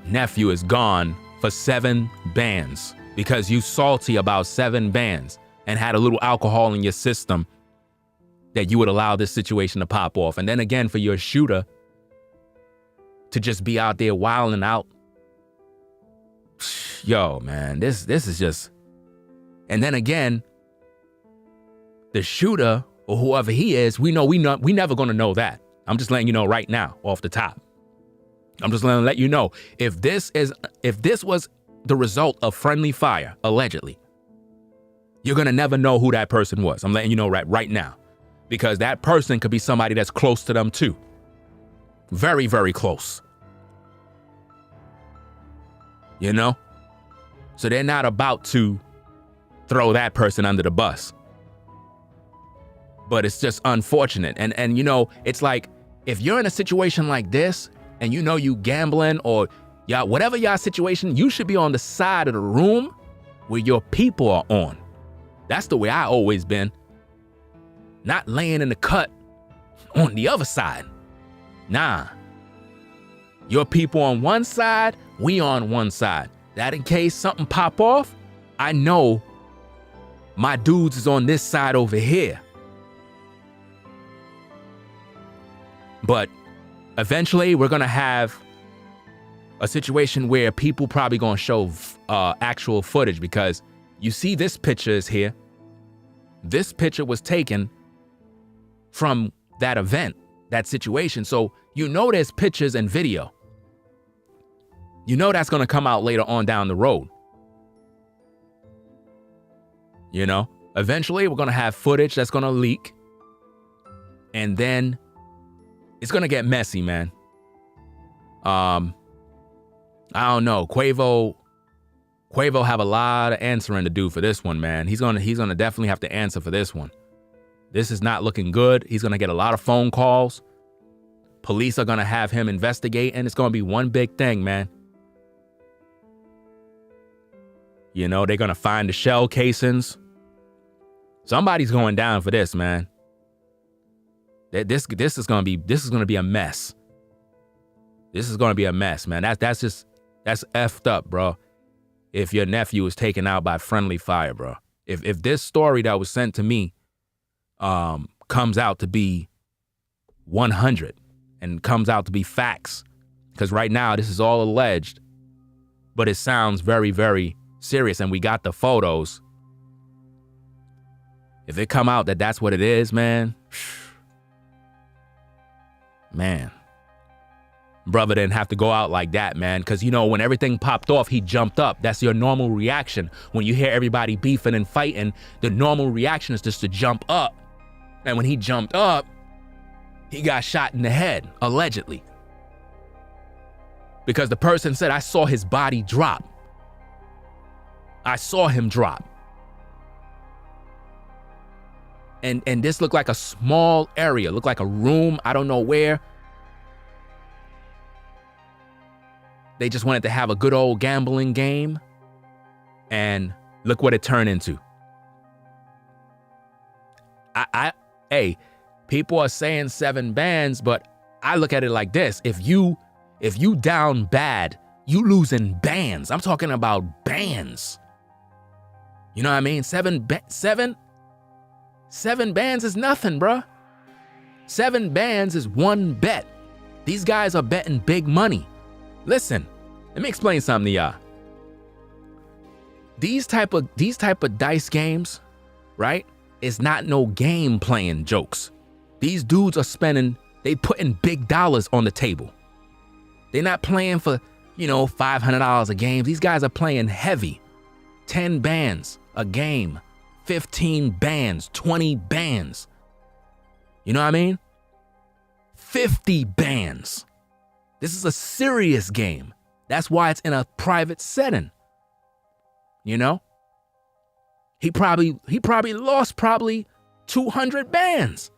nephew is gone for 7 bands because you salty about 7 bands and had a little alcohol in your system that you would allow this situation to pop off. And then again, for your shooter to just be out there wilding out. Yo, man, this is just... And then again, the shooter or whoever he is, we never gonna know that. I'm just letting you know right now, off the top. I'm just gonna let you know, if this was the result of friendly fire, allegedly, you're gonna never know who that person was. I'm letting you know right now. Because that person could be somebody that's close to them too. Very, very close. You know? So they're not about to throw that person under the bus. But it's just unfortunate. And you know, it's like, if you're in a situation like this, and you know you gambling or y'all, whatever y'all situation, you should be on the side of the room where your people are on. That's the way I always been. Not laying in the cut on the other side. Nah. Your people on one side, we on one side. That in case something pop off, I know my dudes is on this side over here. But eventually we're gonna have a situation where people probably gonna show actual footage, because you see this picture is here. This picture was taken from that event, that situation. So you know there's pictures and video. You know that's gonna come out later on down the road. You know, eventually we're gonna have footage that's gonna leak. And then it's gonna get messy, man. I don't know. Quavo have a lot of answering to do for this one, man. He's gonna definitely have to answer for this one. This is not looking good. He's gonna get a lot of phone calls. Police are gonna have him investigate, and it's gonna be one big thing, man. You know, they're gonna find the shell casings. Somebody's going down for this, man. This is gonna be a mess. This is gonna be a mess, man. That's effed up, bro. If your nephew was taken out by friendly fire, bro. If this story that was sent to me comes out to be 100 and comes out to be facts, because right now this is all alleged, but it sounds very, very serious, and we got the photos. If it come out that that's what it is, man, brother didn't have to go out like that, man. Because, you know, when everything popped off, he jumped up. That's your normal reaction. When you hear everybody beefing and fighting, the normal reaction is just to jump up. And when he jumped up, he got shot in the head, allegedly. Because the person said, I saw his body drop. I saw him drop. And this looked like a small area, looked like a room, I don't know where. They just wanted to have a good old gambling game. And look what it turned into. Hey, people are saying 7 bands, but I look at it like this. If you down bad, you losing bands. I'm talking about bands. You know what I mean? 7 7 bands is nothing, bruh. 7 bands is 1 bet. These guys are betting big money. Listen, let me explain something to y'all. These type of dice games, right, is not no game playing jokes. These dudes are they putting big dollars on the table. They're not playing for, $500 a game. These guys are playing heavy. 10 bands a game, 15 bands, 20 bands. You know what I mean? 50 bands. This is a serious game. That's why it's in a private setting. You know? He probably lost 200 bands.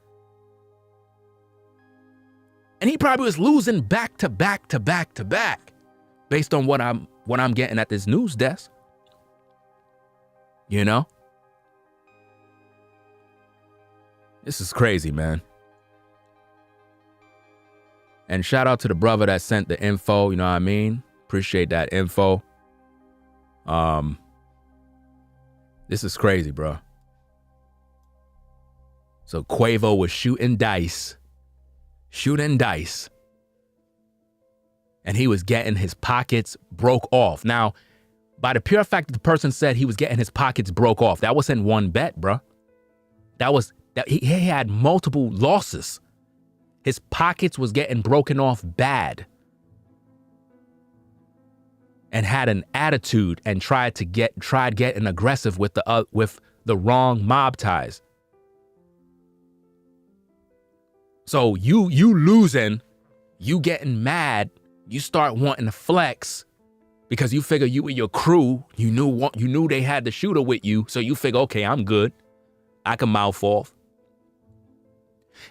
And he probably was losing back to back to back to back based on what I'm getting at this news desk. You know? This is crazy, man. And shout out to the brother that sent the info, you know what I mean? Appreciate that info. This is crazy, bro. So Quavo was shooting dice. And he was getting his pockets broke off. Now, by the pure fact that the person said he was getting his pockets broke off, that wasn't 1 bet, bro. He had multiple losses. His pockets was getting broken off bad. And had an attitude and tried getting aggressive with the wrong mob ties. So you losing, you getting mad, you start wanting to flex because you figure you and your crew, you knew they had the shooter with you, so you figure, okay, I'm good. I can mouth off.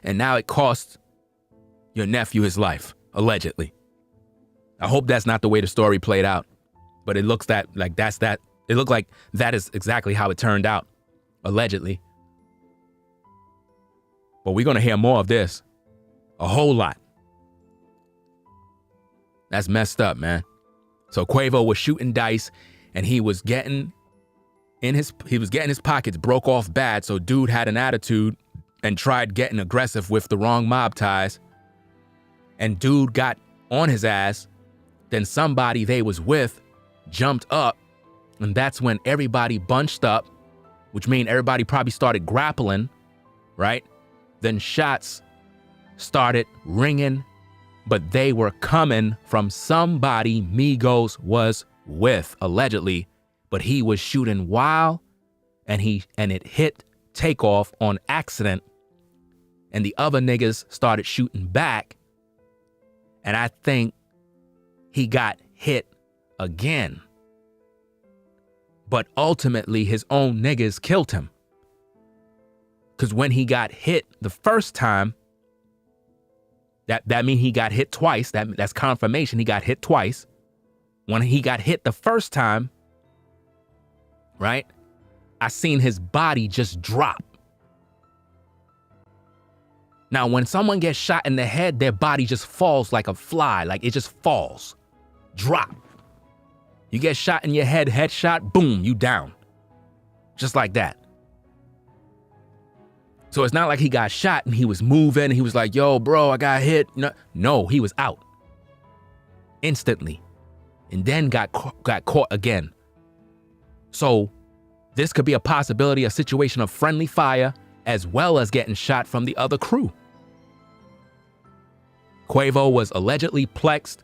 And now it costs your nephew his life, allegedly. I hope that's not the way the story played out, but it looks like that is exactly how it turned out, allegedly. But we're going to hear more of this. A whole lot. That's messed up, man. So Quavo was shooting dice and he was getting his pockets broke off bad. So dude had an attitude and tried getting aggressive with the wrong mob ties. And dude got on his ass. Then somebody they was with jumped up. And that's when everybody bunched up, which means everybody probably started grappling, right? Then shots started ringing, but they were coming from somebody Migos was with, allegedly, but he was shooting wild and it hit TAKEOFF on accident, and the other niggas started shooting back, and I think he got hit again. But ultimately his own niggas killed him. Because when he got hit the first time, that means he got hit twice. That's confirmation he got hit twice. When he got hit the first time, right, I seen his body just drop. Now, when someone gets shot in the head, their body just falls like a fly. Like it just falls. Drop. You get shot in your head, headshot, boom, you down. Just like that. So it's not like he got shot and he was moving and he was like, yo, bro, I got hit. No, he was out instantly and then got caught again. So this could be a possibility, a situation of friendly fire as well as getting shot from the other crew. Quavo was allegedly plexed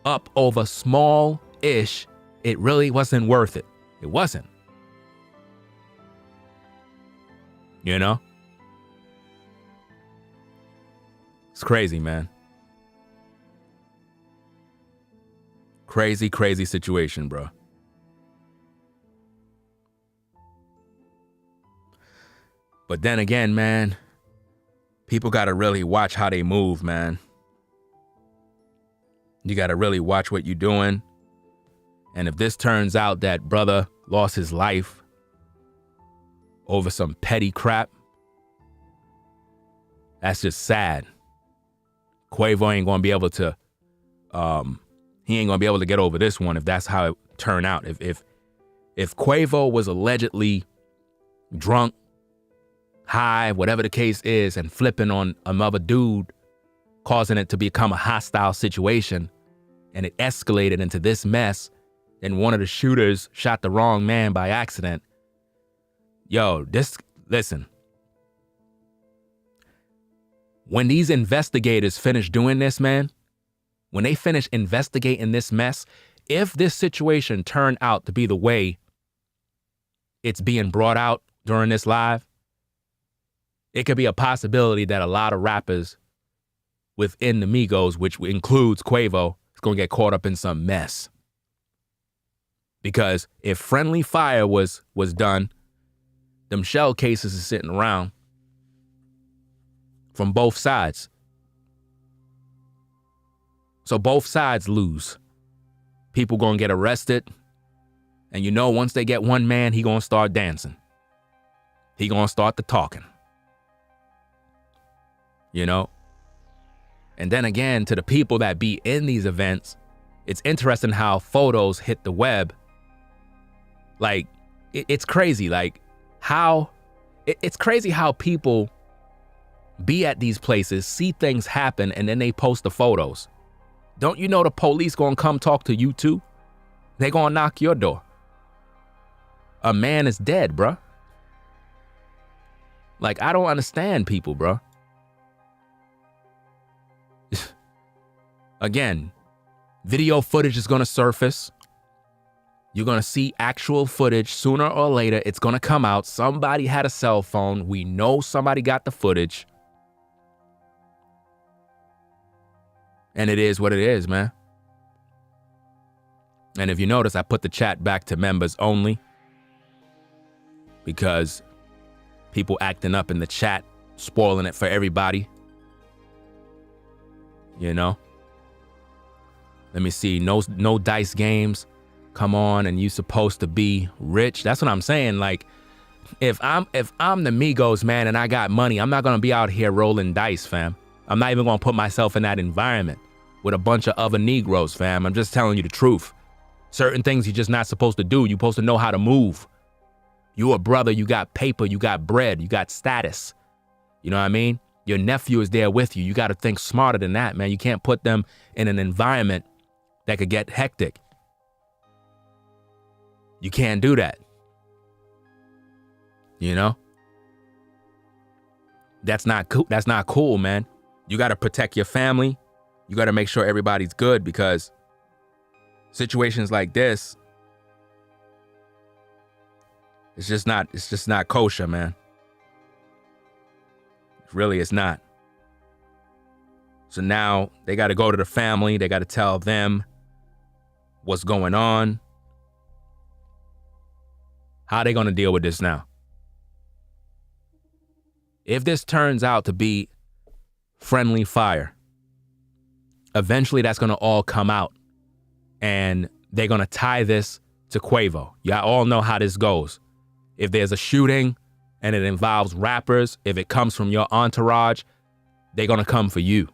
up over small-ish. It really wasn't worth it. It wasn't. You know? It's crazy, man. Crazy, crazy situation, bro. But then again, man, people got to really watch how they move, man. You got to really watch what you're doing. And if this turns out that brother lost his life over some petty crap, that's just sad. Quavo ain't going to be able to, he ain't going to be able to get over this one if that's how it turned out. If Quavo was allegedly drunk high, whatever the case is, and flipping on another dude, causing it to become a hostile situation, and it escalated into this mess, and one of the shooters shot the wrong man by accident. Yo, listen. When these investigators finish doing this, man, when they finish investigating this mess, if this situation turned out to be the way it's being brought out during this live, it could be a possibility that a lot of rappers within the Migos, which includes Quavo, is going to get caught up in some mess. Because if friendly fire was done, them shell cases are sitting around from both sides. So both sides lose. People gonna get arrested. And you know, once they get one man, he gonna start dancing. He gonna start the talking. You know? And then again, to the people that be in these events, it's interesting how photos hit the web. Like, it's crazy. Like, it's crazy how people be at these places, see things happen, and then they post the photos. Don't you know the police gonna come talk to you too? They gonna knock your door. A man is dead, bruh. Like, I don't understand people, bruh. Again, video footage is gonna surface. You're gonna see actual footage sooner or later. It's gonna come out. Somebody had a cell phone. We know somebody got the footage. And it is what it is, man. And if you notice, I put the chat back to members only because people acting up in the chat, spoiling it for everybody. You know? Let me see. No dice games. Come on, and you supposed to be rich. That's what I'm saying. Like, if I'm the Migos, man, and I got money, I'm not gonna be out here rolling dice, fam. I'm not even gonna put myself in that environment with a bunch of other Negroes, fam. I'm just telling you the truth. Certain things you're just not supposed to do. You're supposed to know how to move. You a brother, you got paper, you got bread, you got status. You know what I mean? Your nephew is there with you. You got to think smarter than that, man. You can't put them in an environment that could get hectic. You can't do that. You know? That's not cool. That's not cool, man. You got to protect your family. You got to make sure everybody's good, because situations like this, it's just not kosher, man. Really, it's not. So now they got to go to the family. They got to tell them what's going on. How are they going to deal with this now? If this turns out to be friendly fire, eventually that's going to all come out, and they're going to tie this to Quavo. Y'all all know how this goes. If there's a shooting and it involves rappers, if it comes from your entourage, they're going to come for you.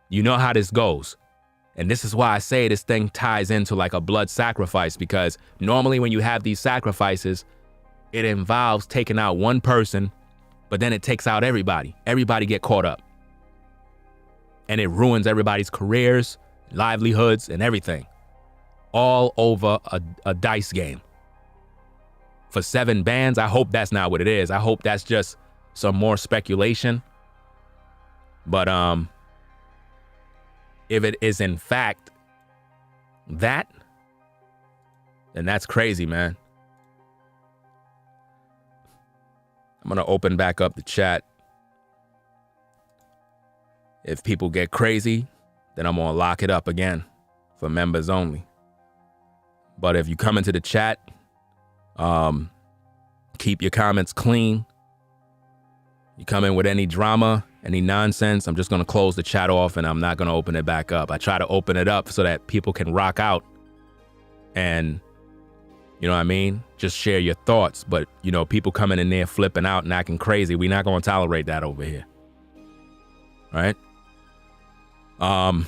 You know how this goes. And this is why I say this thing ties into like a blood sacrifice, because normally when you have these sacrifices, it involves taking out one person, but then it takes out everybody. Everybody get caught up. And it ruins everybody's careers, livelihoods, and everything. All over a dice game. For 7 bands, I hope that's not what it is. I hope that's just some more speculation. But if it is in fact that, then that's crazy, man. I'm gonna open back up the chat. If people get crazy, then I'm gonna lock it up again for members only. But if you come into the chat, keep your comments clean. You come in with any drama, any nonsense, I'm just gonna close the chat off and I'm not gonna open it back up. I try to open it up so that people can rock out and, you know what I mean, just share your thoughts. But, you know, people coming in there flipping out and acting crazy, we're not gonna tolerate that over here. Right? Quavo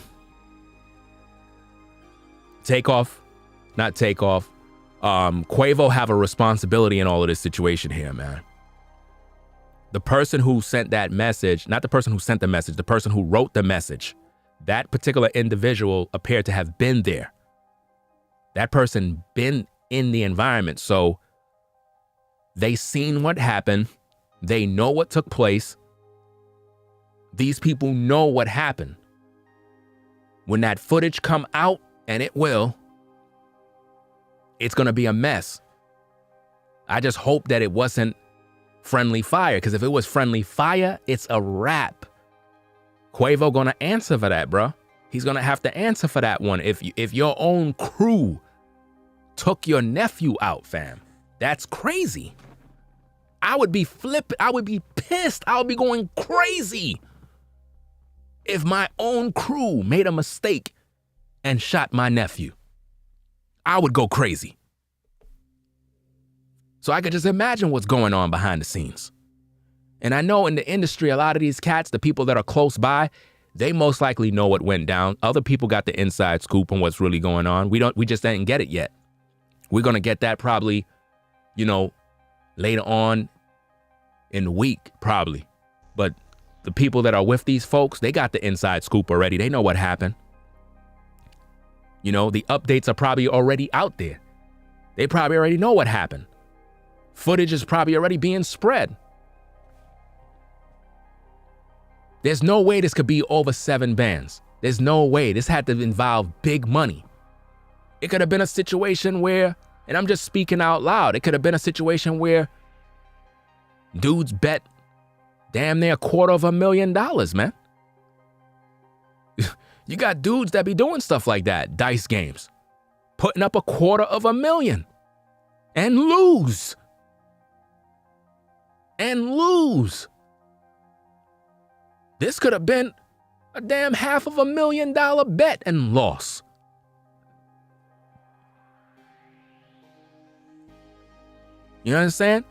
have a responsibility in all of this situation here, man. the person who sent that message, not the person who sent the message, the person who wrote the message, that particular individual appeared to have been there. That person been in the environment. So they seen what happened. They know what took place. These people know what happened. When that footage come out, and it will, it's going to be a mess. I just hope that it wasn't friendly fire, because if it was friendly fire, it's a wrap. Quavo going to answer for that, bro. He's going to have to answer for that one. If your own crew took your nephew out, fam, that's crazy. I would be flipping. I would be pissed. I would be going crazy if my own crew made a mistake and shot my nephew. I would go crazy. So I could just imagine what's going on behind the scenes. And I know in the industry, a lot of these cats, the people that are close by, they most likely know what went down. Other people got the inside scoop on what's really going on. We just didn't get it yet. We're going to get that probably, later on in the week, probably. But the people that are with these folks, they got the inside scoop already. They know what happened. The updates are probably already out there. They probably already know what happened. Footage is probably already being spread. There's no way this could be over 7 bands. There's no way. This had to involve big money. It could have been a situation where, and I'm just speaking out loud, it could have been a situation where dudes bet damn near $250,000, man. You got dudes that be doing stuff like that, dice games, putting up $250,000 and lose. And lose. This could have been a damn $500,000 bet and loss. You understand?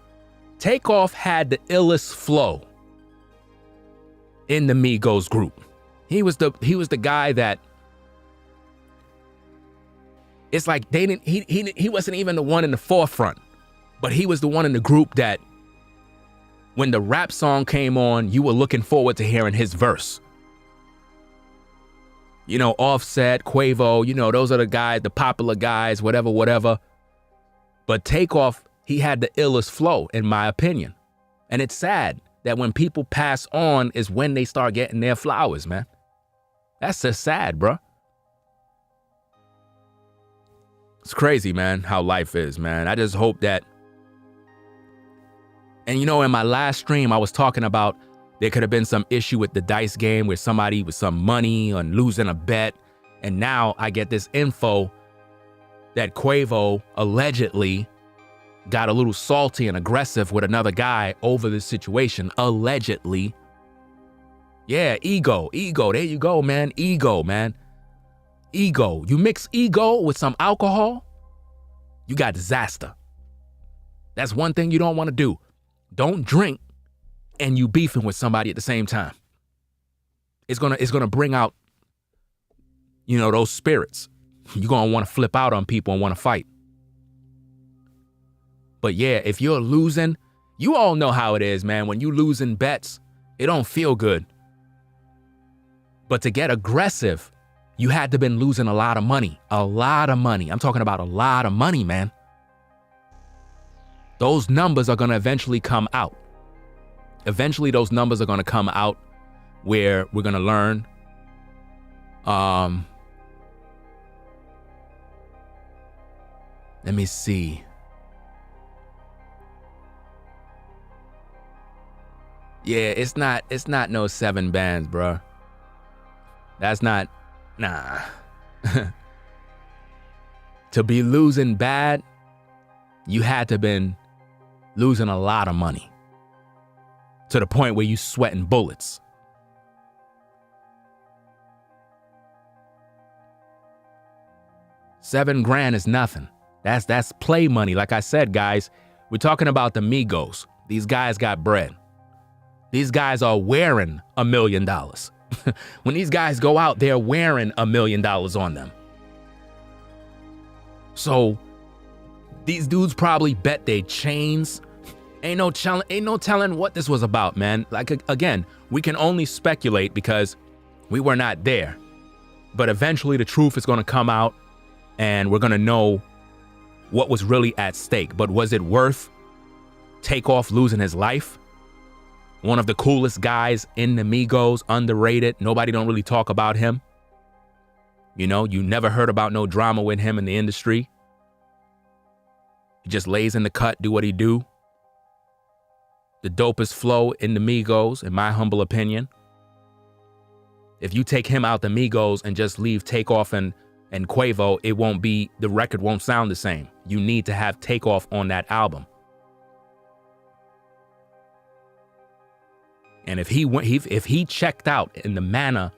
TAKEOFF had the illest flow in the Migos group. He was the guy that it's like they didn't he wasn't even the one in the forefront, but he was the one in the group that when the rap song came on, you were looking forward to hearing his verse. Offset, Quavo, those are the guys, the popular guys, whatever. But TAKEOFF, he had the illest flow, in my opinion. And it's sad that when people pass on is when they start getting their flowers, man. That's just sad, bro. It's crazy, man, how life is, man. I just hope that. And in my last stream, I was talking about there could have been some issue with the dice game where somebody with some money on losing a bet. And now I get this info that Quavo allegedly got a little salty and aggressive with another guy over this situation, allegedly. Yeah, ego. There you go, man. Ego, man. Ego. You mix ego with some alcohol, you got disaster. That's one thing you don't want to do. Don't drink and you beefing with somebody at the same time. It's gonna bring out, those spirits. You're gonna want to flip out on people and want to fight. But yeah, if you're losing, you all know how it is, man. When you losing bets, it don't feel good. But to get aggressive, you had to been losing a lot of money. A lot of money. I'm talking about a lot of money, man. Those numbers are going to eventually come out. Eventually, those numbers are going to come out where we're going to learn. Let me see. Yeah, it's not no 7 bands, bro. That's not, nah. To be losing bad, you had to been losing a lot of money to the point where you sweating bullets. $7,000 is nothing. That's play money. Like I said, guys, we're talking about the Migos. These guys got bread. These guys are wearing $1 million. When these guys go out, they're wearing $1 million on them. So these dudes probably bet their chains, Ain't no telling what this was about, man. Like, again, we can only speculate because we were not there. But eventually the truth is going to come out and we're going to know what was really at stake. But was it worth TAKEOFF losing his life? One of the coolest guys in the Migos, underrated. Nobody don't really talk about him. You know, you never heard about no drama with him in the industry. He just lays in the cut, do what he do. The dopest flow in the Migos, in my humble opinion. If you take him out the Migos and just leave TAKEOFF and Quavo, the record won't sound the same. You need to have TAKEOFF on that album. And if he checked out in the manner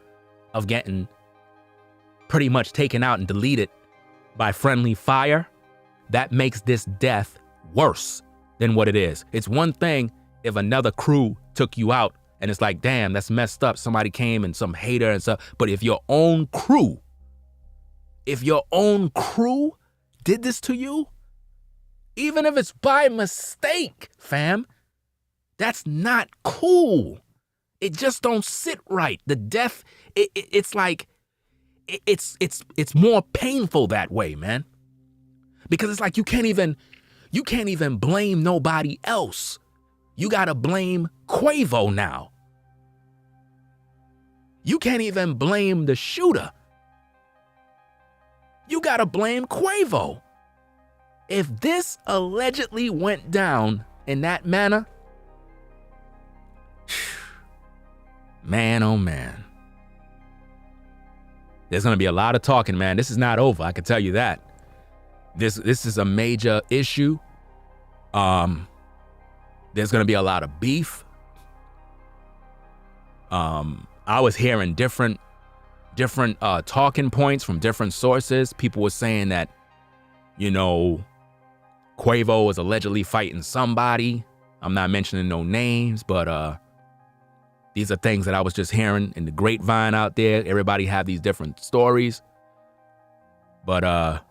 of getting pretty much taken out and deleted by friendly fire, that makes this death worse than what it is. It's one thing if another crew took you out and it's like, damn, that's messed up. Somebody came and some hater and stuff. But if your own crew did this to you, even if it's by mistake, fam, that's not cool. It just don't sit right. The death, it's like, it's more painful that way, man. Because it's like you can't even blame nobody else. You gotta blame Quavo now. You can't even blame the shooter. You gotta blame Quavo. If this allegedly went down in that manner, man, oh man. There's gonna be a lot of talking, man. This is not over, I can tell you that. This is a major issue. There's gonna be a lot of beef. I was hearing different talking points from different sources. People were saying that, you know, Quavo was allegedly fighting somebody. I'm not mentioning no names, but these are things that I was just hearing in the grapevine out there. Everybody have these different stories. But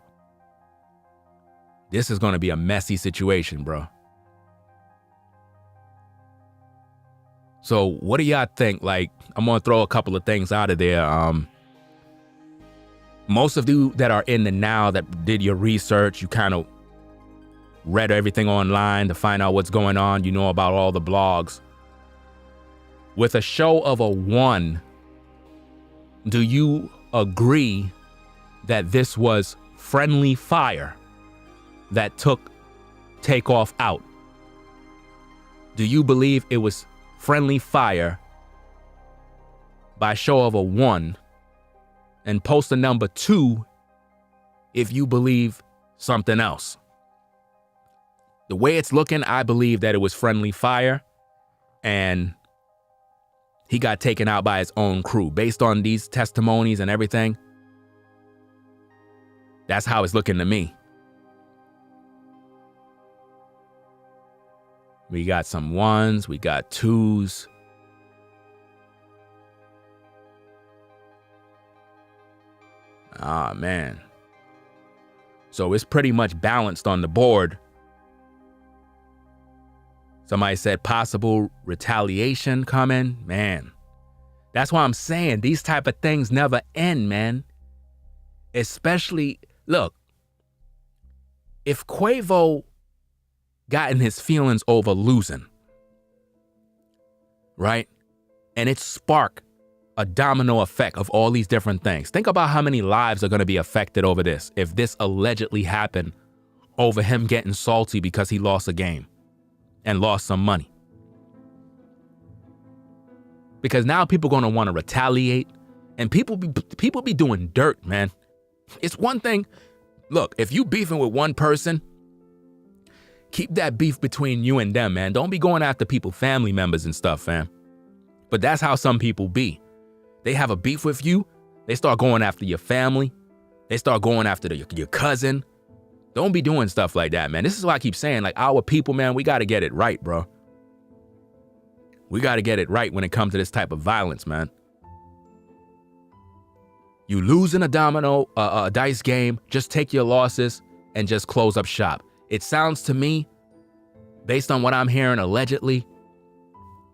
this is gonna be a messy situation, bro. So what do y'all think? Like, I'm gonna throw a couple of things out of there. Most of you that are in the now, that did your research, you kind of read everything online to find out what's going on. You know about all the blogs. With a show of a 1, do you agree that this was friendly fire that took TAKEOFF out? Do you believe it was friendly fire by show of a 1? And post a number 2 if you believe something else. The way it's looking, I believe that it was friendly fire and he got taken out by his own crew. Based on these testimonies and everything, that's how it's looking to me. We got some 1s, we got 2s. Ah, man. So it's pretty much balanced on the board. Somebody said possible retaliation coming. Man, that's why I'm saying these type of things never end, man. Especially, look, if Quavo got in his feelings over losing, right? And it sparked a domino effect of all these different things. Think about how many lives are going to be affected over this if this allegedly happened over him getting salty because he lost a game and lost some money. Because now people are going to want to retaliate, and people be doing dirt, man. It's one thing. Look, if you beefing with one person, keep that beef between you and them, man. Don't be going after people, family members and stuff, fam. But that's how some people be. They have a beef with you, they start going after your family. They start going after your cousin. Don't be doing stuff like that, man. This is why I keep saying, like, our people, man, we got to get it right, bro. We got to get it right when it comes to this type of violence, man. You lose in a dice game, just take your losses and just close up shop. It sounds to me, based on what I'm hearing, allegedly,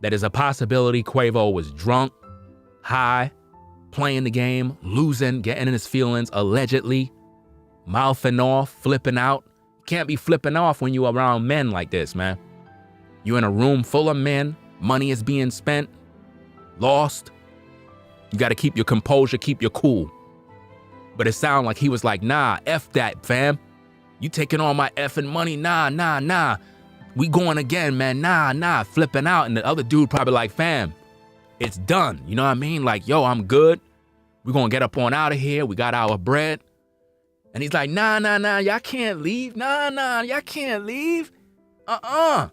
that is a possibility Quavo was drunk, high, playing the game, losing, getting in his feelings, allegedly, mouthing off, flipping out. You can't be flipping off when you're around men like this, man. You're in a room full of men, money is being spent, lost. You got to keep your composure, keep your cool. But it sounded like he was like, nah, F that, fam. You taking all my effing money? Nah. We going again, man. Nah, flipping out. And the other dude probably like, fam, it's done. You know what I mean? Like, yo, I'm good. We're going to get up on out of here. We got our bread. And he's like, nah, y'all can't leave. Nah, y'all can't leave. Nah,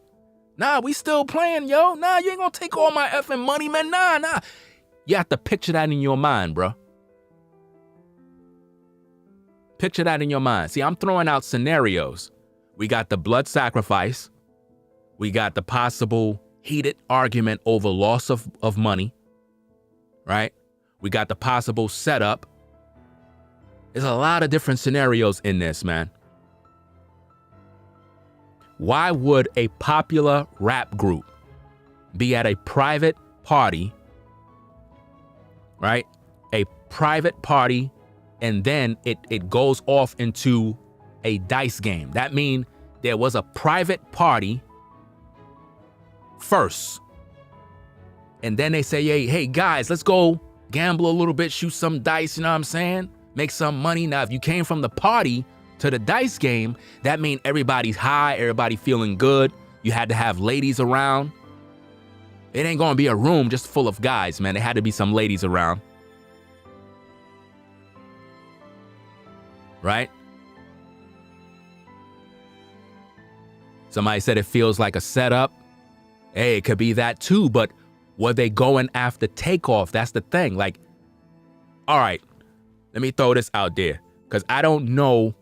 we still playing, yo. Nah, you ain't going to take all my effing money, man. Nah. You have to picture that in your mind, bro. Picture that in your mind. See, I'm throwing out scenarios. We got the blood sacrifice. We got the possible heated argument over loss of money, right? We got the possible setup. There's a lot of different scenarios in this, man. Why would a popular rap group be at a private party, right? A private party, and then it goes off into a dice game? That means there was a private party first. And then they say, hey guys, let's go gamble a little bit, shoot some dice, you know what I'm saying? Make some money. Now, if you came from the party to the dice game, that means everybody's high, everybody feeling good. You had to have ladies around. It ain't gonna be a room just full of guys, man. There had to be some ladies around. Right? Somebody said it feels like a setup. Hey, it could be that too, but were they going after Takeoff? That's the thing. Like, all right, let me throw this out there, because I don't know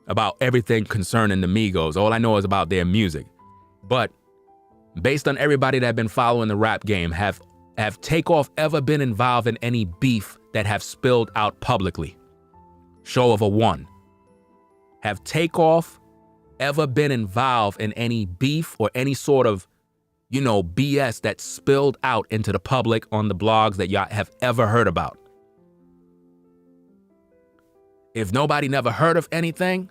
about everything concerning the Migos. All I know is about their music. But based on everybody that been following the rap game, have Takeoff ever been involved in any beef that have spilled out publicly? Show of a 1. Have Takeoff ever been involved in any beef or any sort of, BS that spilled out into the public on the blogs that y'all have ever heard about? If nobody never heard of anything,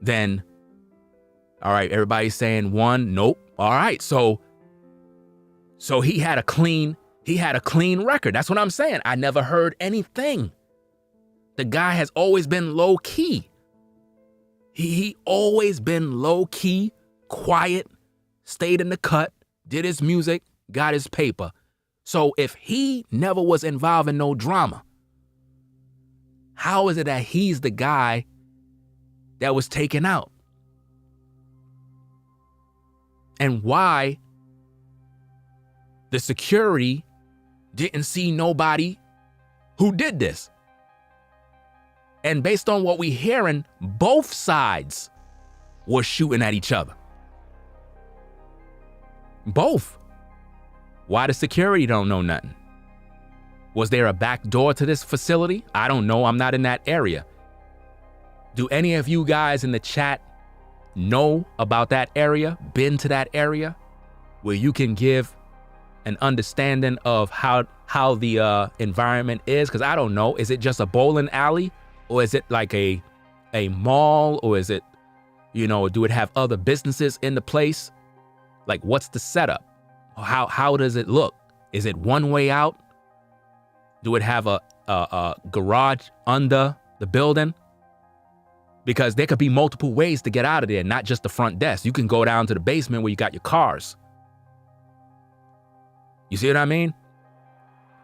then, all right, everybody's saying 1, nope. All right, so he had a clean record. That's what I'm saying. I never heard anything. The guy has always been low key. He always been low key, quiet, stayed in the cut, did his music, got his paper. So if he never was involved in no drama, how is it that he's the guy that was taken out? And why the security didn't see nobody who did this? And based on what we hearing, both sides were shooting at each other. Both. Why the security don't know nothing? Was there a back door to this facility? I don't know. I'm not in that area. Do any of you guys in the chat know about that area? Been to that area where you can give an understanding of how the environment is? Because I don't know. Is it just a bowling alley? Or is it like a mall? Or is it, do it have other businesses in the place? Like, what's the setup? How does it look? Is it one way out? Do it have a garage under the building? Because there could be multiple ways to get out of there, not just the front desk. You can go down to the basement where you got your cars. You see what I mean?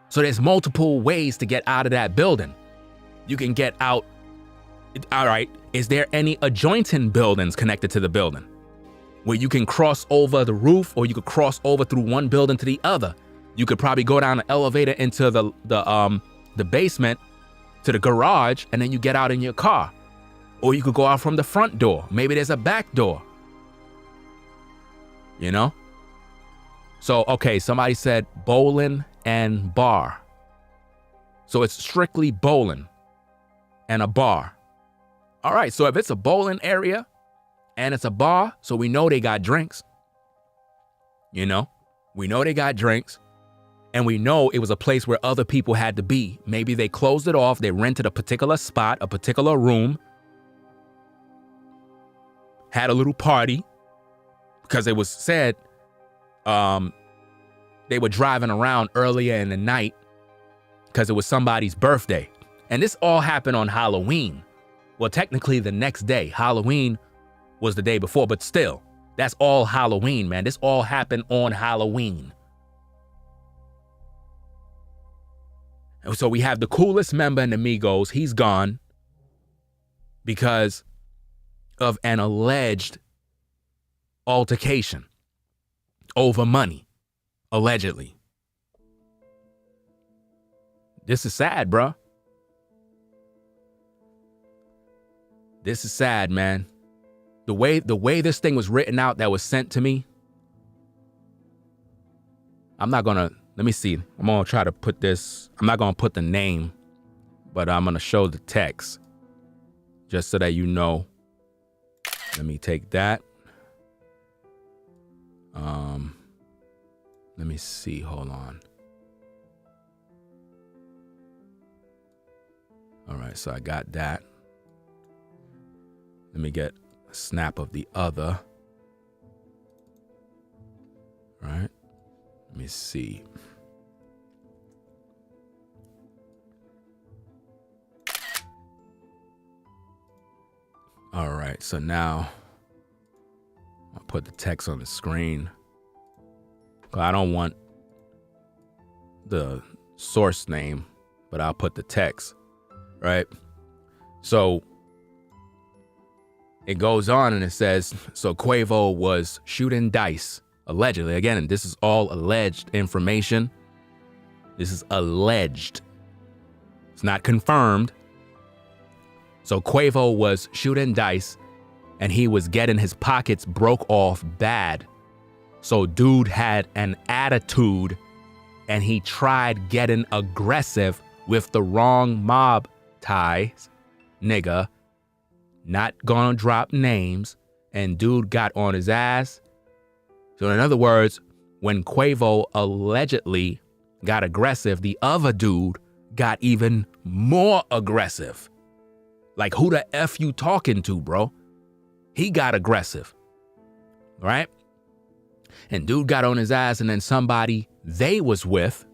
So there's multiple ways to get out of that building. You can get out. All right, is there any adjoining buildings connected to the building where you can cross over the roof, or you could cross over through one building to the other? You could probably go down the elevator into the basement to the garage, and then you get out in your car. Or you could go out from the front door. Maybe there's a back door. So, okay, somebody said bowling and bar. So it's strictly bowling and a bar. All right, so if it's a bowling area And it's a bar, so we know they got drinks. You know? We know they got drinks. And we know it was a place where other people had to be. Maybe they closed it off. They rented a particular spot, a particular room. Had a little party. Because it was said they were driving around earlier in the night because it was somebody's birthday. And this all happened on Halloween. Well, technically the next day. Halloween was the day before, but still, that's all Halloween, man. This all happened on Halloween. And so we have the coolest member in the Migos. He's gone because of an alleged altercation over money, allegedly. This is sad, bro. This is sad, man. The way this thing was written out that was sent to me, let me see. I'm gonna try to put this, I'm not gonna put the name, but I'm gonna show the text just so that you know. Let me take that. Let me see, hold on. All right, so I got that. Let me get a snap of the other. All right, let me see. All right, so now I'll put the text on the screen. I don't want the source name, but I'll put the text, right? So it goes on and it says, so Quavo was shooting dice, allegedly. Again, this is all alleged information. This is alleged. It's not confirmed. So Quavo was shooting dice and he was getting his pockets broke off bad. So dude had an attitude and he tried getting aggressive with the wrong mob ties, nigga. Not gonna drop names. And dude got on his ass. So in other words, when Quavo allegedly got aggressive, the other dude got even more aggressive. Like, who the F you talking to, bro? He got aggressive, right? And dude got on his ass, and then somebody they was with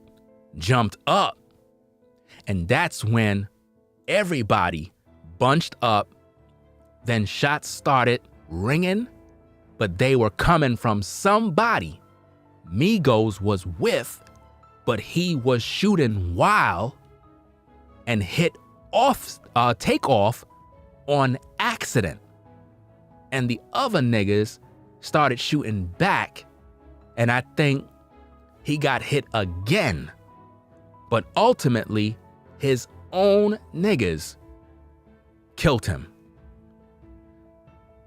jumped up. And that's when everybody bunched up. Then shots started ringing, but they were coming from somebody Migos was with, but he was shooting while and hit off, TAKEOFF on accident. And the other niggas started shooting back, and I think he got hit again. But ultimately, his own niggas killed him.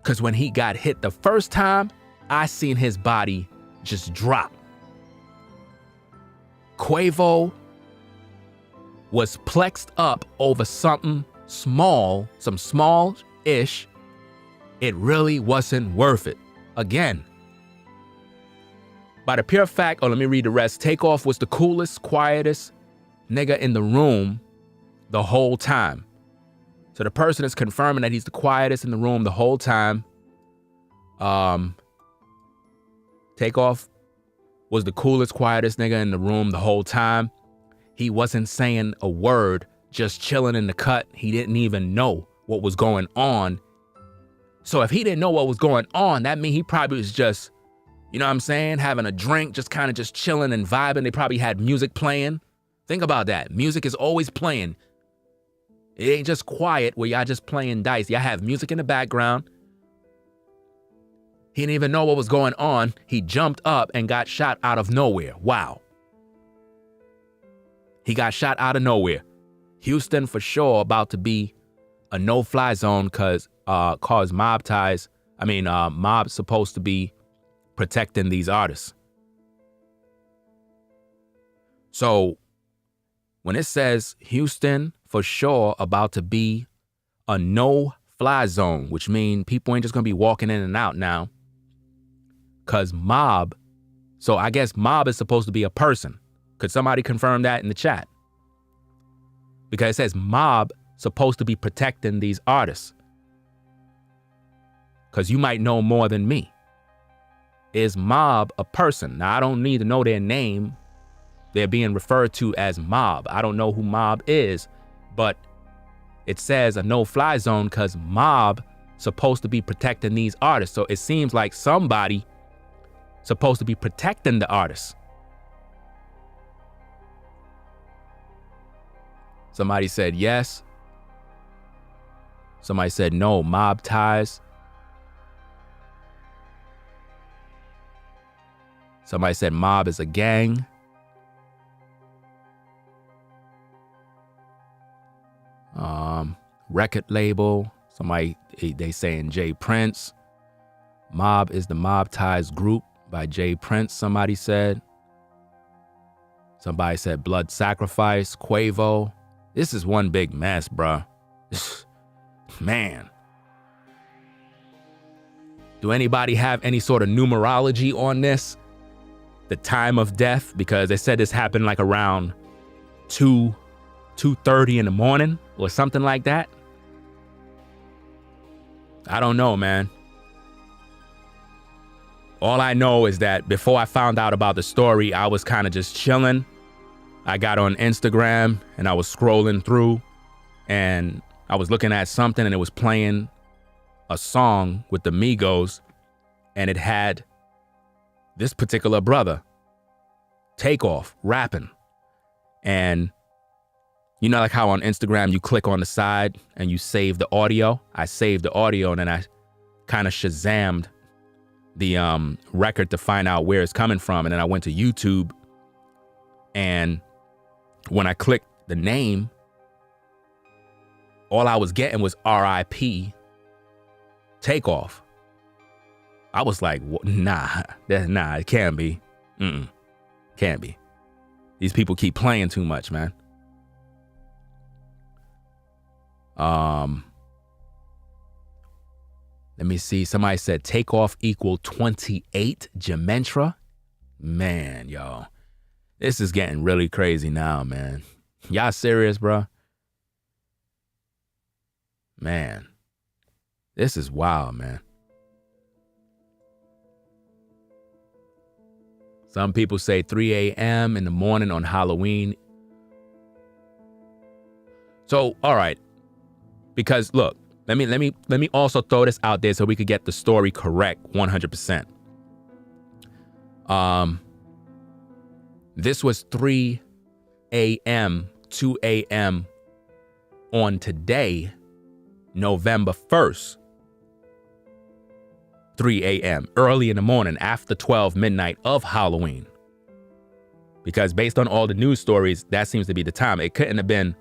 Because when he got hit the first time, I seen his body just drop. Quavo was plexed up over something small, some small-ish. It really wasn't worth it. Again, by the pure fact, let me read the rest. TAKEOFF was the coolest, quietest nigga in the room the whole time. So the person is confirming that he's the quietest in the room the whole time. TAKEOFF was the coolest, quietest nigga in the room the whole time. He wasn't saying a word, just chilling in the cut. He didn't even know what was going on. So if he didn't know what was going on, that means he probably was just, you know what I'm saying, having a drink, just kind of just chilling and vibing. They probably had music playing. Think about that. Music is always playing. It ain't just quiet where y'all just playing dice. Y'all have music in the background. He didn't even know what was going on. He jumped up and got shot out of nowhere. Wow. He got shot out of nowhere. Houston for sure about to be a no-fly zone cause mobs supposed to be protecting these artists. So when it says Houston for sure about to be a no no-fly zone, which means people ain't just gonna be walking in and out now. Cause mob, so I guess mob is supposed to be a person. Could somebody confirm that in the chat? Because it says mob supposed to be protecting these artists. Cause you might know more than me. Is mob a person? Now I don't need to know their name. They're being referred to as mob. I don't know who mob is, but it says a no-fly zone because mob supposed to be protecting these artists. So it seems like somebody supposed to be protecting the artists. Somebody said yes. Somebody said no, mob ties. Somebody said mob is a gang. Record label. Somebody, they saying Jay Prince. Mob is the Mob Ties group by Jay Prince, somebody said. Somebody said Blood Sacrifice, Quavo. This is one big mess, bruh. Man. Do anybody have any sort of numerology on this? The time of death? Because they said this happened like around 2:30 in the morning or something like that. I don't know, man. All I know is that before I found out about the story, I was kind of just chilling. I got on Instagram and I was scrolling through and I was looking at something and it was playing a song with the Migos and it had this particular brother, TAKEOFF, rapping. And you know, like how on Instagram you click on the side and you save the audio? I saved the audio and then I kind of Shazammed the record to find out where it's coming from. And then I went to YouTube and when I clicked the name, all I was getting was RIP TAKEOFF. I was like, nah, it can't be. Can't be. These people keep playing too much, man. Let me see. Somebody said TAKEOFF equal 28 Gementra. Man, y'all. This is getting really crazy now, man. Y'all serious, bro? Man. This is wild, man. Some people say 3 a.m. in the morning on Halloween. So, all right. Because look, let me also throw this out there so we could get the story correct 100%. This was 3 a.m., 2 a.m. on today, November 1st, 3 a.m., early in the morning after 12 midnight of Halloween. Because based on all the news stories, that seems to be the time. It couldn't have been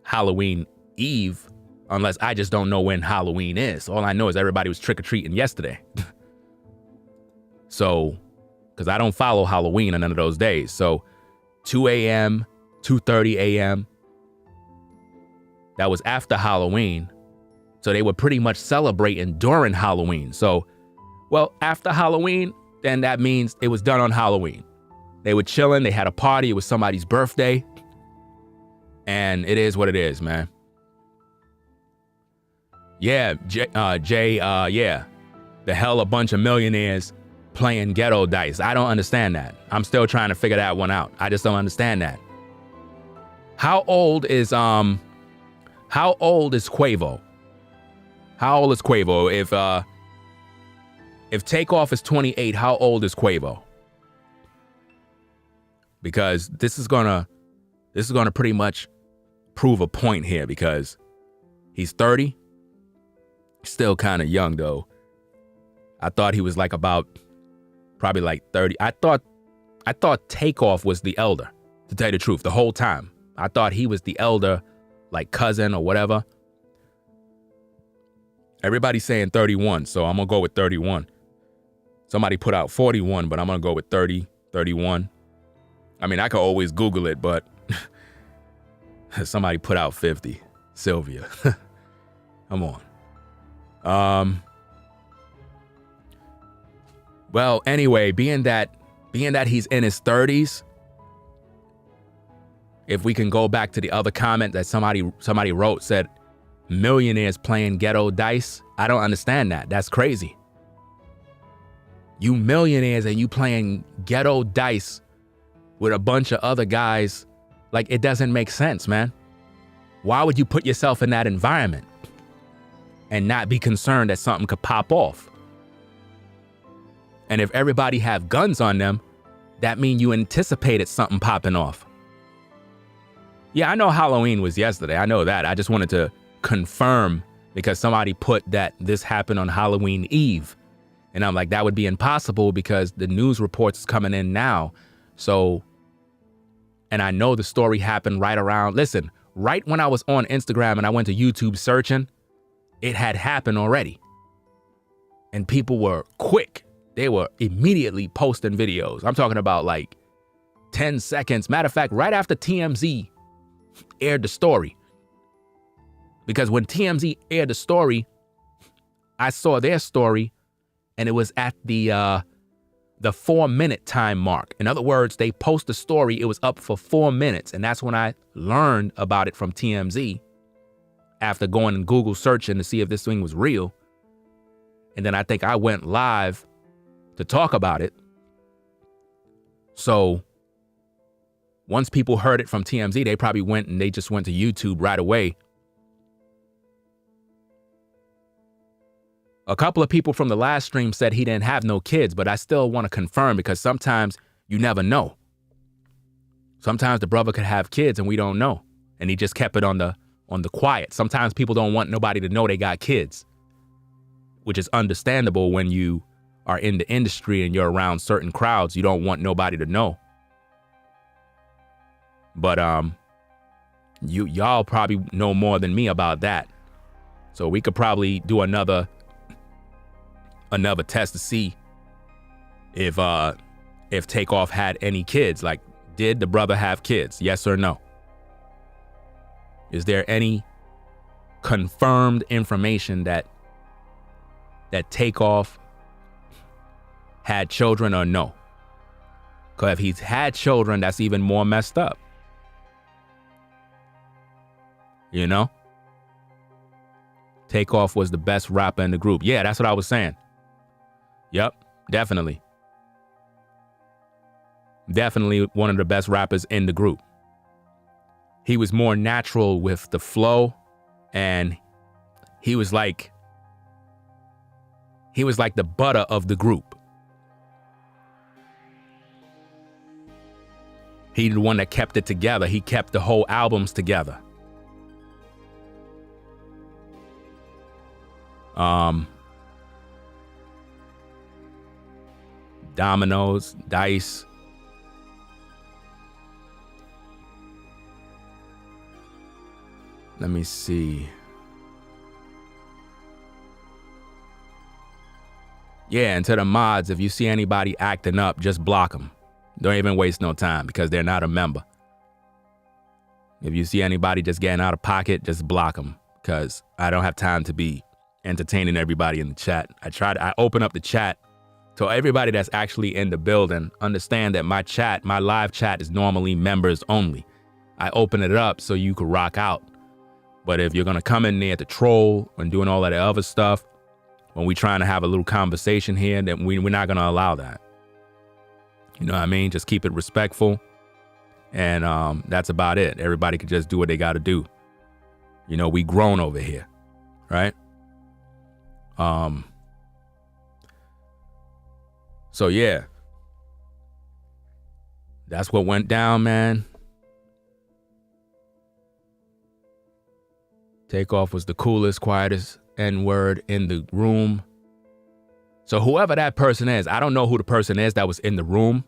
Halloween Eve unless I just don't know when Halloween is. All I know is everybody was trick-or-treating yesterday. So, because I don't follow Halloween on none of those days. So 2 a.m., 2:30 a.m., that was after Halloween. So they were pretty much celebrating during Halloween. So, well, after Halloween, then that means it was done on Halloween. They were chilling. They had a party. It was somebody's birthday. And it is what it is, man. Yeah, yeah. The hell a bunch of millionaires playing ghetto dice. I don't understand that. I'm still trying to figure that one out. I just don't understand that. How old is Quavo? How old is Quavo? If TAKEOFF is 28, how old is Quavo? Because this is gonna pretty much prove a point here because he's 30. Still kind of young though. I thought he was like probably like 30. I thought TAKEOFF was the elder, to tell you the truth, the whole time. I thought he was the elder, like cousin or whatever. Everybody's saying 31, so I'm gonna go with 31. Somebody put out 41, but I'm gonna go with 30, 31. I mean, I could always Google it, but somebody put out 50. Sylvia. Come on. Well, anyway, being that he's in his 30s, if we can go back to the other comment that somebody wrote, said millionaires playing ghetto dice. I don't understand that. That's crazy. You millionaires and you playing ghetto dice with a bunch of other guys. Like, it doesn't make sense, man. Why would you put yourself in that environment and not be concerned that something could pop off? And if everybody have guns on them, that means you anticipated something popping off. Yeah, I know Halloween was yesterday. I know that. I just wanted to confirm because somebody put that this happened on Halloween Eve. And I'm like, that would be impossible because the news reports is coming in now. So, and I know the story happened right when I was on Instagram and I went to YouTube searching, it had happened already. And people were quick. They were immediately posting videos. I'm talking about like 10 seconds. Matter of fact, right after TMZ aired the story. Because when TMZ aired the story, I saw their story and it was at the 4-minute time mark. In other words, they post the story, it was up for 4 minutes. And that's when I learned about it from TMZ after going and Google searching to see if this thing was real. And then I think I went live to talk about it. So once people heard it from TMZ, they probably went to YouTube right away. A couple of people from the last stream said he didn't have no kids, but I still want to confirm because sometimes you never know. Sometimes the brother could have kids and we don't know. And he just kept it on the quiet. Sometimes people don't want nobody to know they got kids, which is understandable when you are in the industry and you're around certain crowds. You don't want nobody to know. But y'all probably know more than me about that. So we could probably do another test to see if TAKEOFF had any kids. Like, did the brother have kids? Yes or no? Is there any confirmed information that TAKEOFF had children or no? Because if he's had children, that's even more messed up. You know? TAKEOFF was the best rapper in the group. Yeah, that's what I was saying. Yep, definitely. Definitely one of the best rappers in the group. He was more natural with the flow, and he was like the butter of the group. He's the one that kept it together. He kept the whole albums together. Dominoes, dice. Let me see. Yeah, and to the mods, if you see anybody acting up, just block them. Don't even waste no time because they're not a member. If you see anybody just getting out of pocket, just block them because I don't have time to be entertaining everybody in the chat. I open up the chat so everybody that's actually in the building understand that my live chat is normally members only. I open it up so you could rock out. But if you're going to come in there to troll and doing all that other stuff, when we're trying to have a little conversation here, then we're not going to allow that. You know what I mean? Just keep it respectful. And that's about it. Everybody could just do what they got to do. You know, we grown over here, right? So yeah, that's what went down, man. TAKEOFF was the coolest, quietest N-word in the room. So whoever that person is, I don't know who the person is that was in the room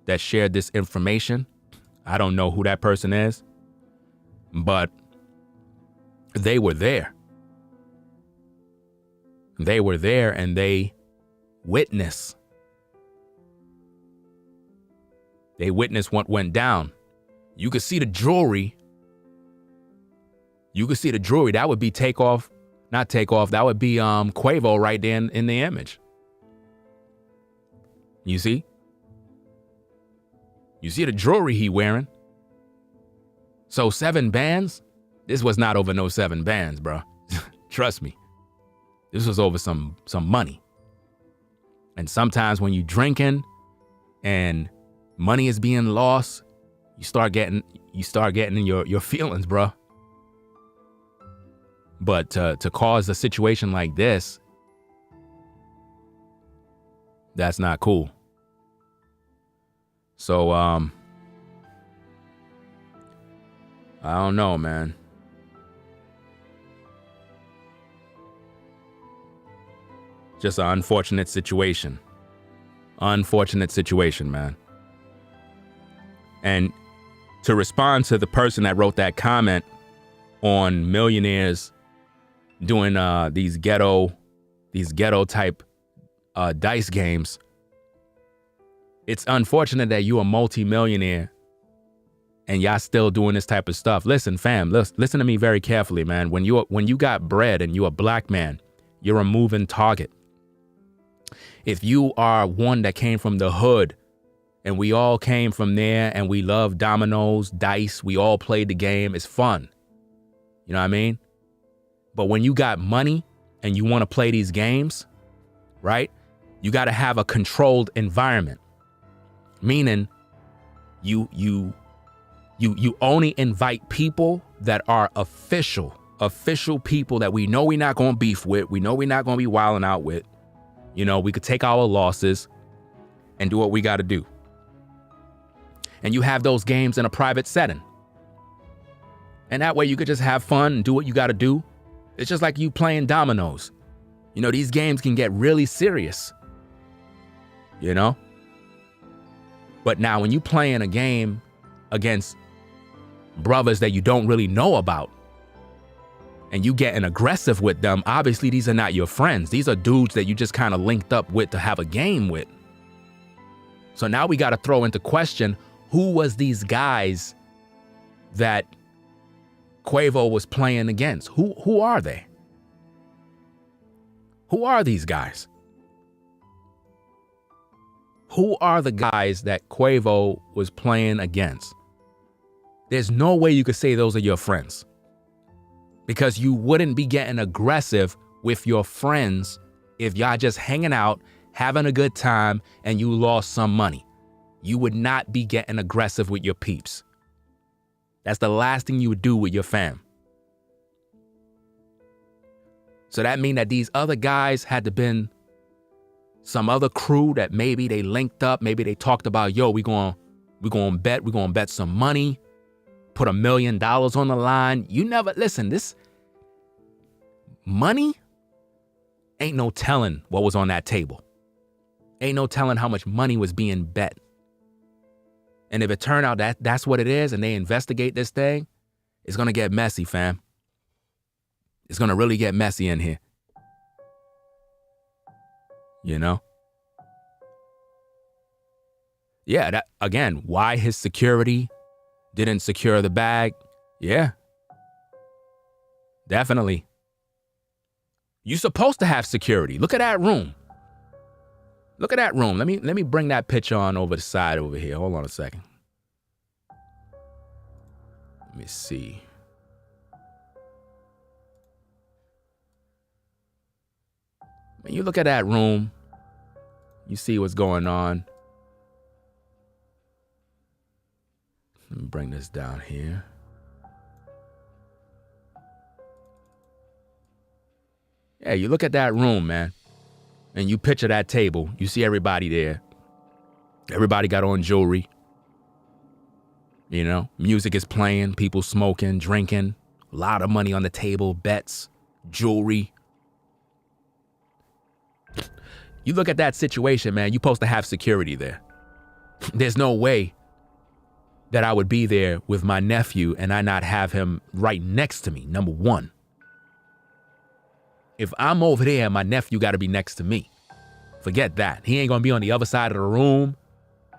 that shared this information. I don't know who that person is, but they were there. They were there and they witnessed. They witnessed what went down. You could see the jewelry. You could see the jewelry. That would be TAKEOFF Not Takeoff. That would be Quavo right there in the image. You see? You see the jewelry he wearing? So 7 bands? This was not over no 7 bands, bro. Trust me. This was over some money. And sometimes when you drinking and money is being lost, you start getting in your feelings, bro. But to cause a situation like this, that's not cool. So I don't know, man. Just an unfortunate situation. Unfortunate situation, man. And to respond to the person that wrote that comment on millionaires doing these ghetto type dice games, it's unfortunate that you a multi-millionaire and y'all still doing this type of stuff. Listen, fam, listen to me very carefully, man. When you got bread and you a black man, you're a moving target. If you are one that came from the hood and we all came from there and we love dominoes, dice, we all played the game, it's fun. You know what I mean? But when you got money and you want to play these games, right? You got to have a controlled environment. Meaning you only invite people that are official people that we know we're not going to beef with. We know we're not going to be wilding out with. You know, we could take our losses and do what we got to do. And you have those games in a private setting. And that way you could just have fun and do what you got to do. It's just like you playing dominoes. You know, these games can get really serious. You know? But now when you playing a game against brothers that you don't really know about, and you getting aggressive with them, obviously these are not your friends. These are dudes that you just kind of linked up with to have a game with. So now we got to throw into question, who was these guys that Quavo was playing against? Who are they? Who are these guys? Who are the guys that Quavo was playing against? There's no way you could say those are your friends. Because you wouldn't be getting aggressive with your friends if y'all just hanging out, having a good time, and you lost some money. You would not be getting aggressive with your peeps. That's the last thing you would do with your fam. So that means that these other guys had to been some other crew that maybe they linked up, maybe they talked about, yo, we're going to bet some money. Put $1 million on the line. You never, listen, this money ain't no telling what was on that table. Ain't no telling how much money was being bet. And if it turned out that that's what it is and they investigate this thing, it's going to get messy, fam. It's going to really get messy in here. You know? Yeah, that again, why his security didn't secure the bag? Yeah. Definitely. You're supposed to have security. Look at that room. Look at that room. Let me bring that picture on over the side over here. Hold on a second. Let me see. When you look at that room, you see what's going on. Let me bring this down here. Yeah, you look at that room, man, and you picture that table. You see everybody there. Everybody got on jewelry. You know, music is playing, people smoking, drinking, a lot of money on the table, bets, jewelry. You look at that situation, man, you're supposed to have security there. There's no way that I would be there with my nephew and I not have him right next to me, number one. If I'm over there, my nephew got to be next to me. Forget that. He ain't going to be on the other side of the room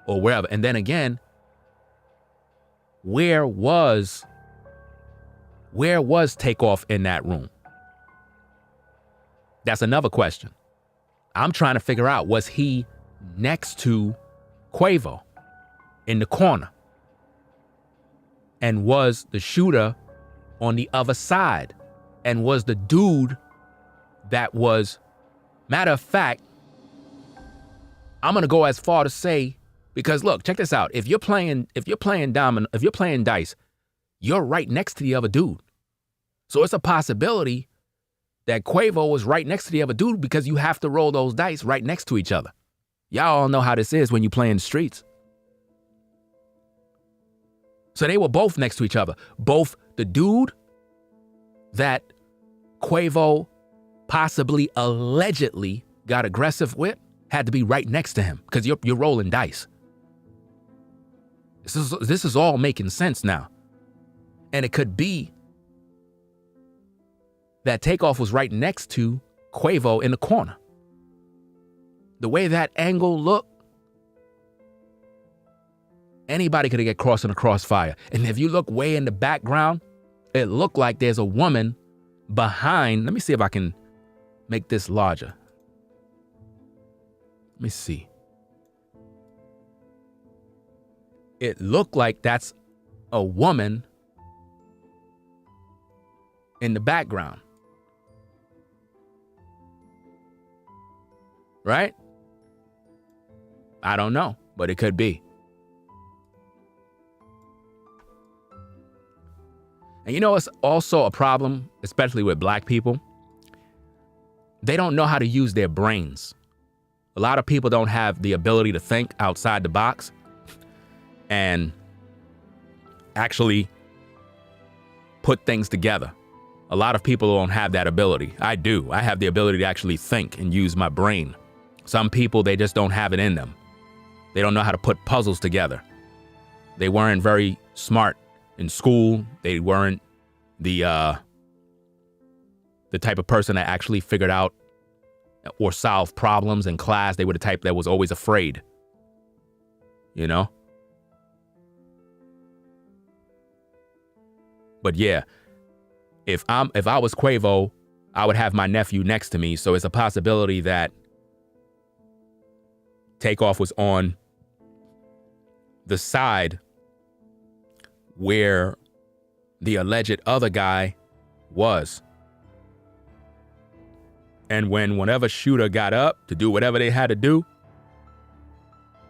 or wherever. And then again, where was Takeoff in that room? That's another question. I'm trying to figure out, was he next to Quavo in the corner? And was the shooter on the other side? And was the dude that was, matter of fact, I'm gonna go as far to say, because look, check this out. If you're playing dice, you're right next to the other dude. So it's a possibility that Quavo was right next to the other dude because you have to roll those dice right next to each other. Y'all all know how this is when you play in the streets. So they were both next to each other. Both the dude that Quavo possibly allegedly got aggressive with had to be right next to him because you're rolling dice. This is all making sense now. And it could be that TAKEOFF was right next to Quavo in the corner. The way that angle looked, anybody could have get crossed in a crossfire. And if you look way in the background, it looked like there's a woman behind. Let me see if I can make this larger. Let me see. It looked like that's a woman in the background. Right? I don't know, but it could be. And you know, it's also a problem, especially with black people. They don't know how to use their brains. A lot of people don't have the ability to think outside the box and actually put things together. A lot of people don't have that ability. I do. I have the ability to actually think and use my brain. Some people, they just don't have it in them. They don't know how to put puzzles together. They weren't very smart in school. They weren't the type of person that actually figured out or solved problems in class. They were the type that was always afraid. You know? But yeah, if I was Quavo, I would have my nephew next to me. So it's a possibility that TAKEOFF was on the side where the alleged other guy was. And when whatever shooter got up to do whatever they had to do,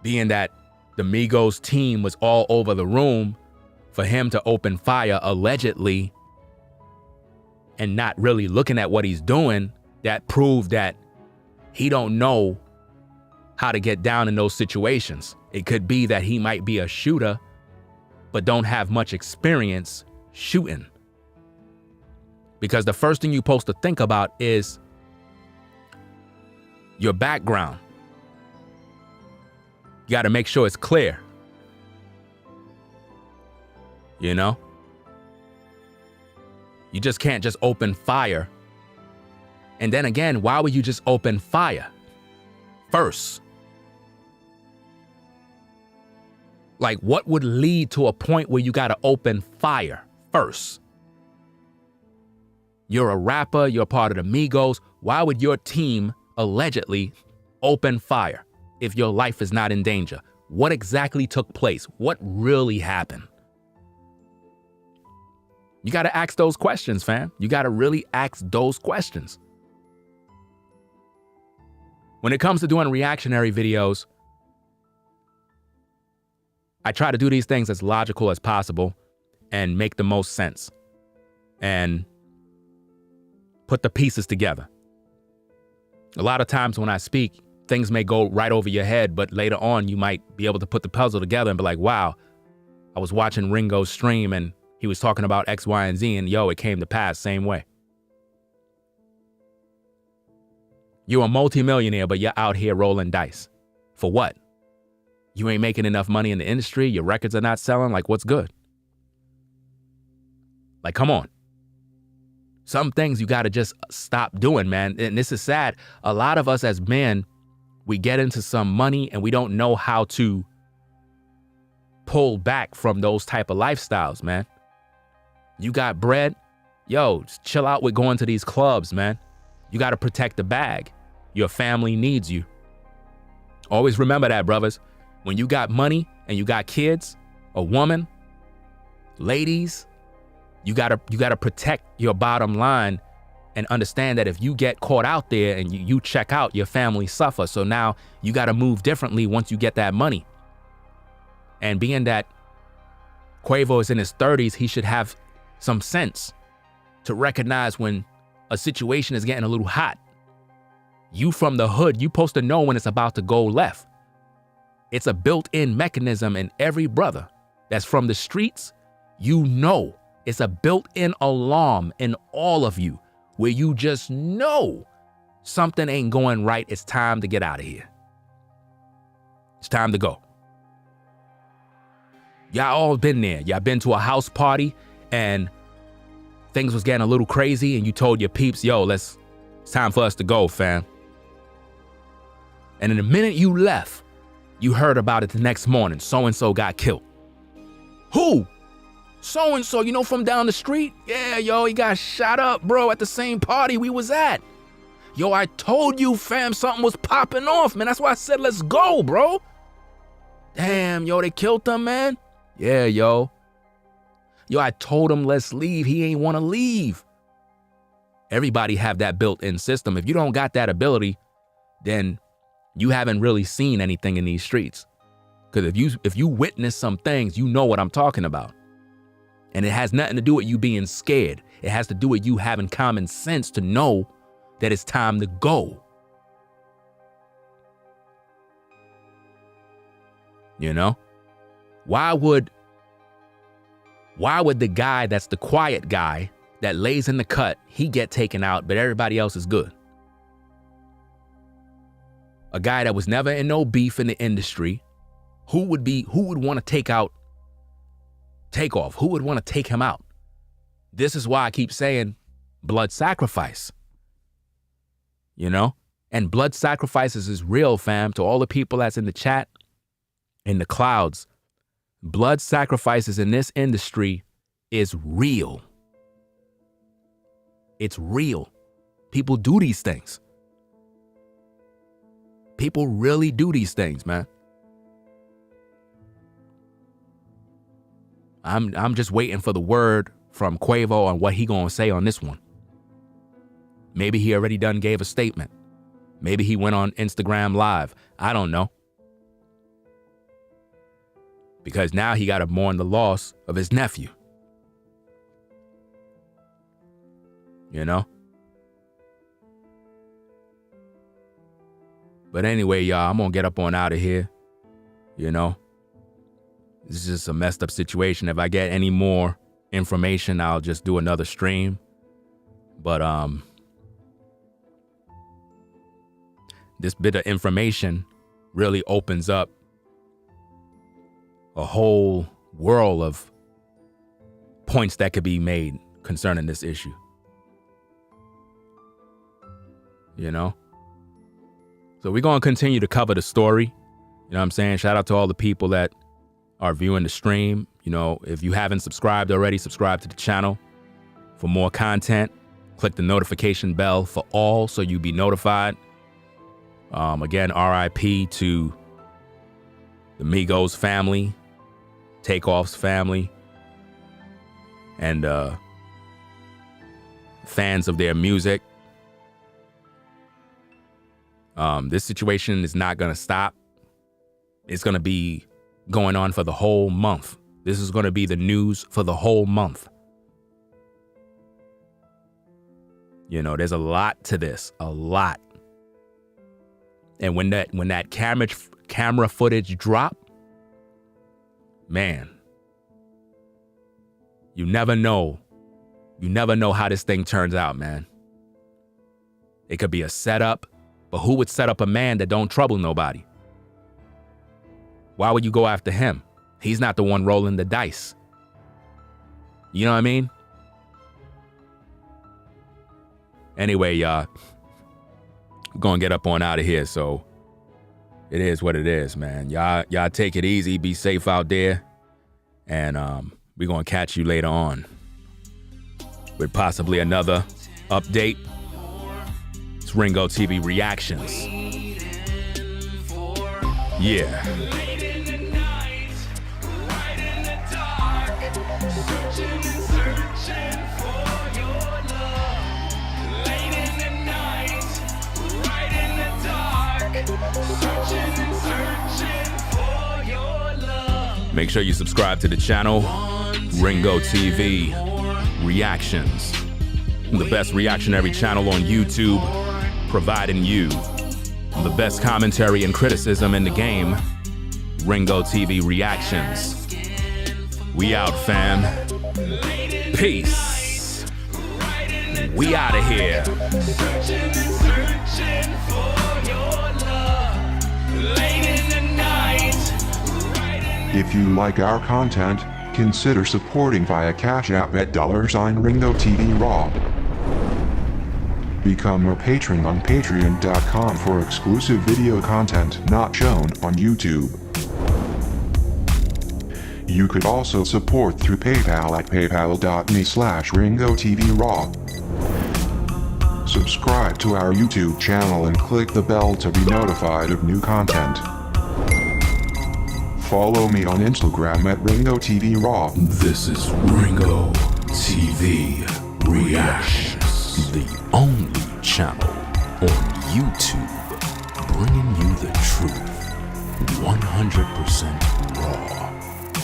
being that the Migos team was all over the room, for him to open fire allegedly and not really looking at what he's doing, that proved that he don't know how to get down in those situations. It could be that he might be a shooter, but don't have much experience shooting. Because the first thing you're supposed to think about is your background. You got to make sure it's clear. You know? You just can't just open fire. And then again, why would you just open fire first? Like, what would lead to a point where you got to open fire first? You're a rapper, you're part of the Migos. Why would your team allegedly open fire if your life is not in danger? What exactly took place? What really happened? You got to ask those questions, fam. You got to really ask those questions. When it comes to doing reactionary videos, I try to do these things as logical as possible and make the most sense and put the pieces together. A lot of times when I speak, things may go right over your head, but later on you might be able to put the puzzle together and be like, wow, I was watching Ringo's stream and he was talking about X, Y, and Z, and yo, it came to pass same way. You're a multimillionaire, but you're out here rolling dice. For what? You ain't making enough money in the industry. Your records are not selling. Like, what's good? Like, come on. Some things you got to just stop doing, man. And this is sad. A lot of us as men, we get into some money and we don't know how to pull back from those type of lifestyles, man. You got bread, yo, just chill out with going to these clubs, man. You got to protect the bag. Your family needs you. Always remember that, brothers. When you got money and you got kids, a woman, ladies, you gotta protect your bottom line and understand that if you get caught out there and you check out, your family suffers. So now you gotta move differently once you get that money. And being that Quavo is in his 30s, he should have some sense to recognize when a situation is getting a little hot. You from the hood, you supposed to know when it's about to go left. It's a built-in mechanism in every brother that's from the streets. You know, it's a built-in alarm in all of you where you just know something ain't going right. It's time to get out of here. It's time to go. Y'all all been there. Y'all been to a house party and things was getting a little crazy and you told your peeps, yo, it's time for us to go, fam. And in the minute you left, you heard about it the next morning. So-and-so got killed. Who? So-and-so, you know, from down the street? Yeah, yo, he got shot up, bro, at the same party we was at. Yo, I told you, fam, something was popping off, man. That's why I said, let's go, bro. Damn, yo, they killed him, man. Yeah, yo. Yo, I told him, let's leave. He ain't want to leave. Everybody have that built-in system. If you don't got that ability, then you haven't really seen anything in these streets. Because if you witness some things, you know what I'm talking about. And it has nothing to do with you being scared. It has to do with you having common sense to know that it's time to go. You know? Why would the guy that's the quiet guy that lays in the cut, he get taken out, but everybody else is good? A guy that was never in no beef in the industry, who would want to take out TAKEOFF? Who would want to take him out? This is why I keep saying blood sacrifice. You know? And blood sacrifices is real, fam. To all the people that's in the chat, in the clouds, blood sacrifices in this industry is real. It's real. People do these things. People really do these things, man. I'm just waiting for the word from Quavo on what he gonna say on this one. Maybe he already done gave a statement. Maybe he went on Instagram Live. I don't know. Because now he got to mourn the loss of his nephew. You know? But anyway, y'all, I'm going to get up on out of here. You know? This is just a messed up situation. If I get any more information, I'll just do another stream. But this bit of information really opens up a whole world of points that could be made concerning this issue. You know? So we're going to continue to cover the story. You know what I'm saying? Shout out to all the people that are viewing the stream. You know, if you haven't subscribed already, subscribe to the channel for more content. Click the notification bell for all so you be notified. Again, RIP to the Migos family, TAKEOFF's family, and fans of their music. This situation is not going to stop. It's going to be going on for the whole month. This is going to be the news for the whole month. You know, there's a lot to this, a lot. And when that camera footage drop, man, you never know. You never know how this thing turns out, man. It could be a setup, but who would set up a man that don't trouble nobody? Why would you go after him? He's not the one rolling the dice. You know what I mean? Anyway, y'all, we're gonna get up on out of here. So it is what it is, man. Y'all take it easy. Be safe out there. And we're gonna catch you later on with possibly another update It's Ringo TV Reactions. Yeah. Make sure you subscribe to the channel, Ringo TV Reactions, the best reactionary channel on YouTube, providing you the best commentary and criticism in the game, Ringo TV Reactions. We out, fam. Peace. We out of here. If you like our content, consider supporting via Cash App at $Ringo TV Raw. Become a patron on patreon.com for exclusive video content not shown on YouTube. You could also support through PayPal at paypal.me/Ringo TV Raw. Subscribe to our YouTube channel and click the bell to be notified of new content. Follow me on Instagram at Ringo TV Raw. This is Ringo TV Reactions, the only channel on YouTube bringing you the truth 100% raw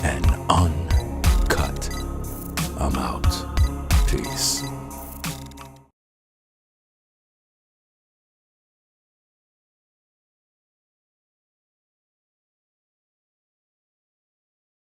and uncut. I'm out. Peace.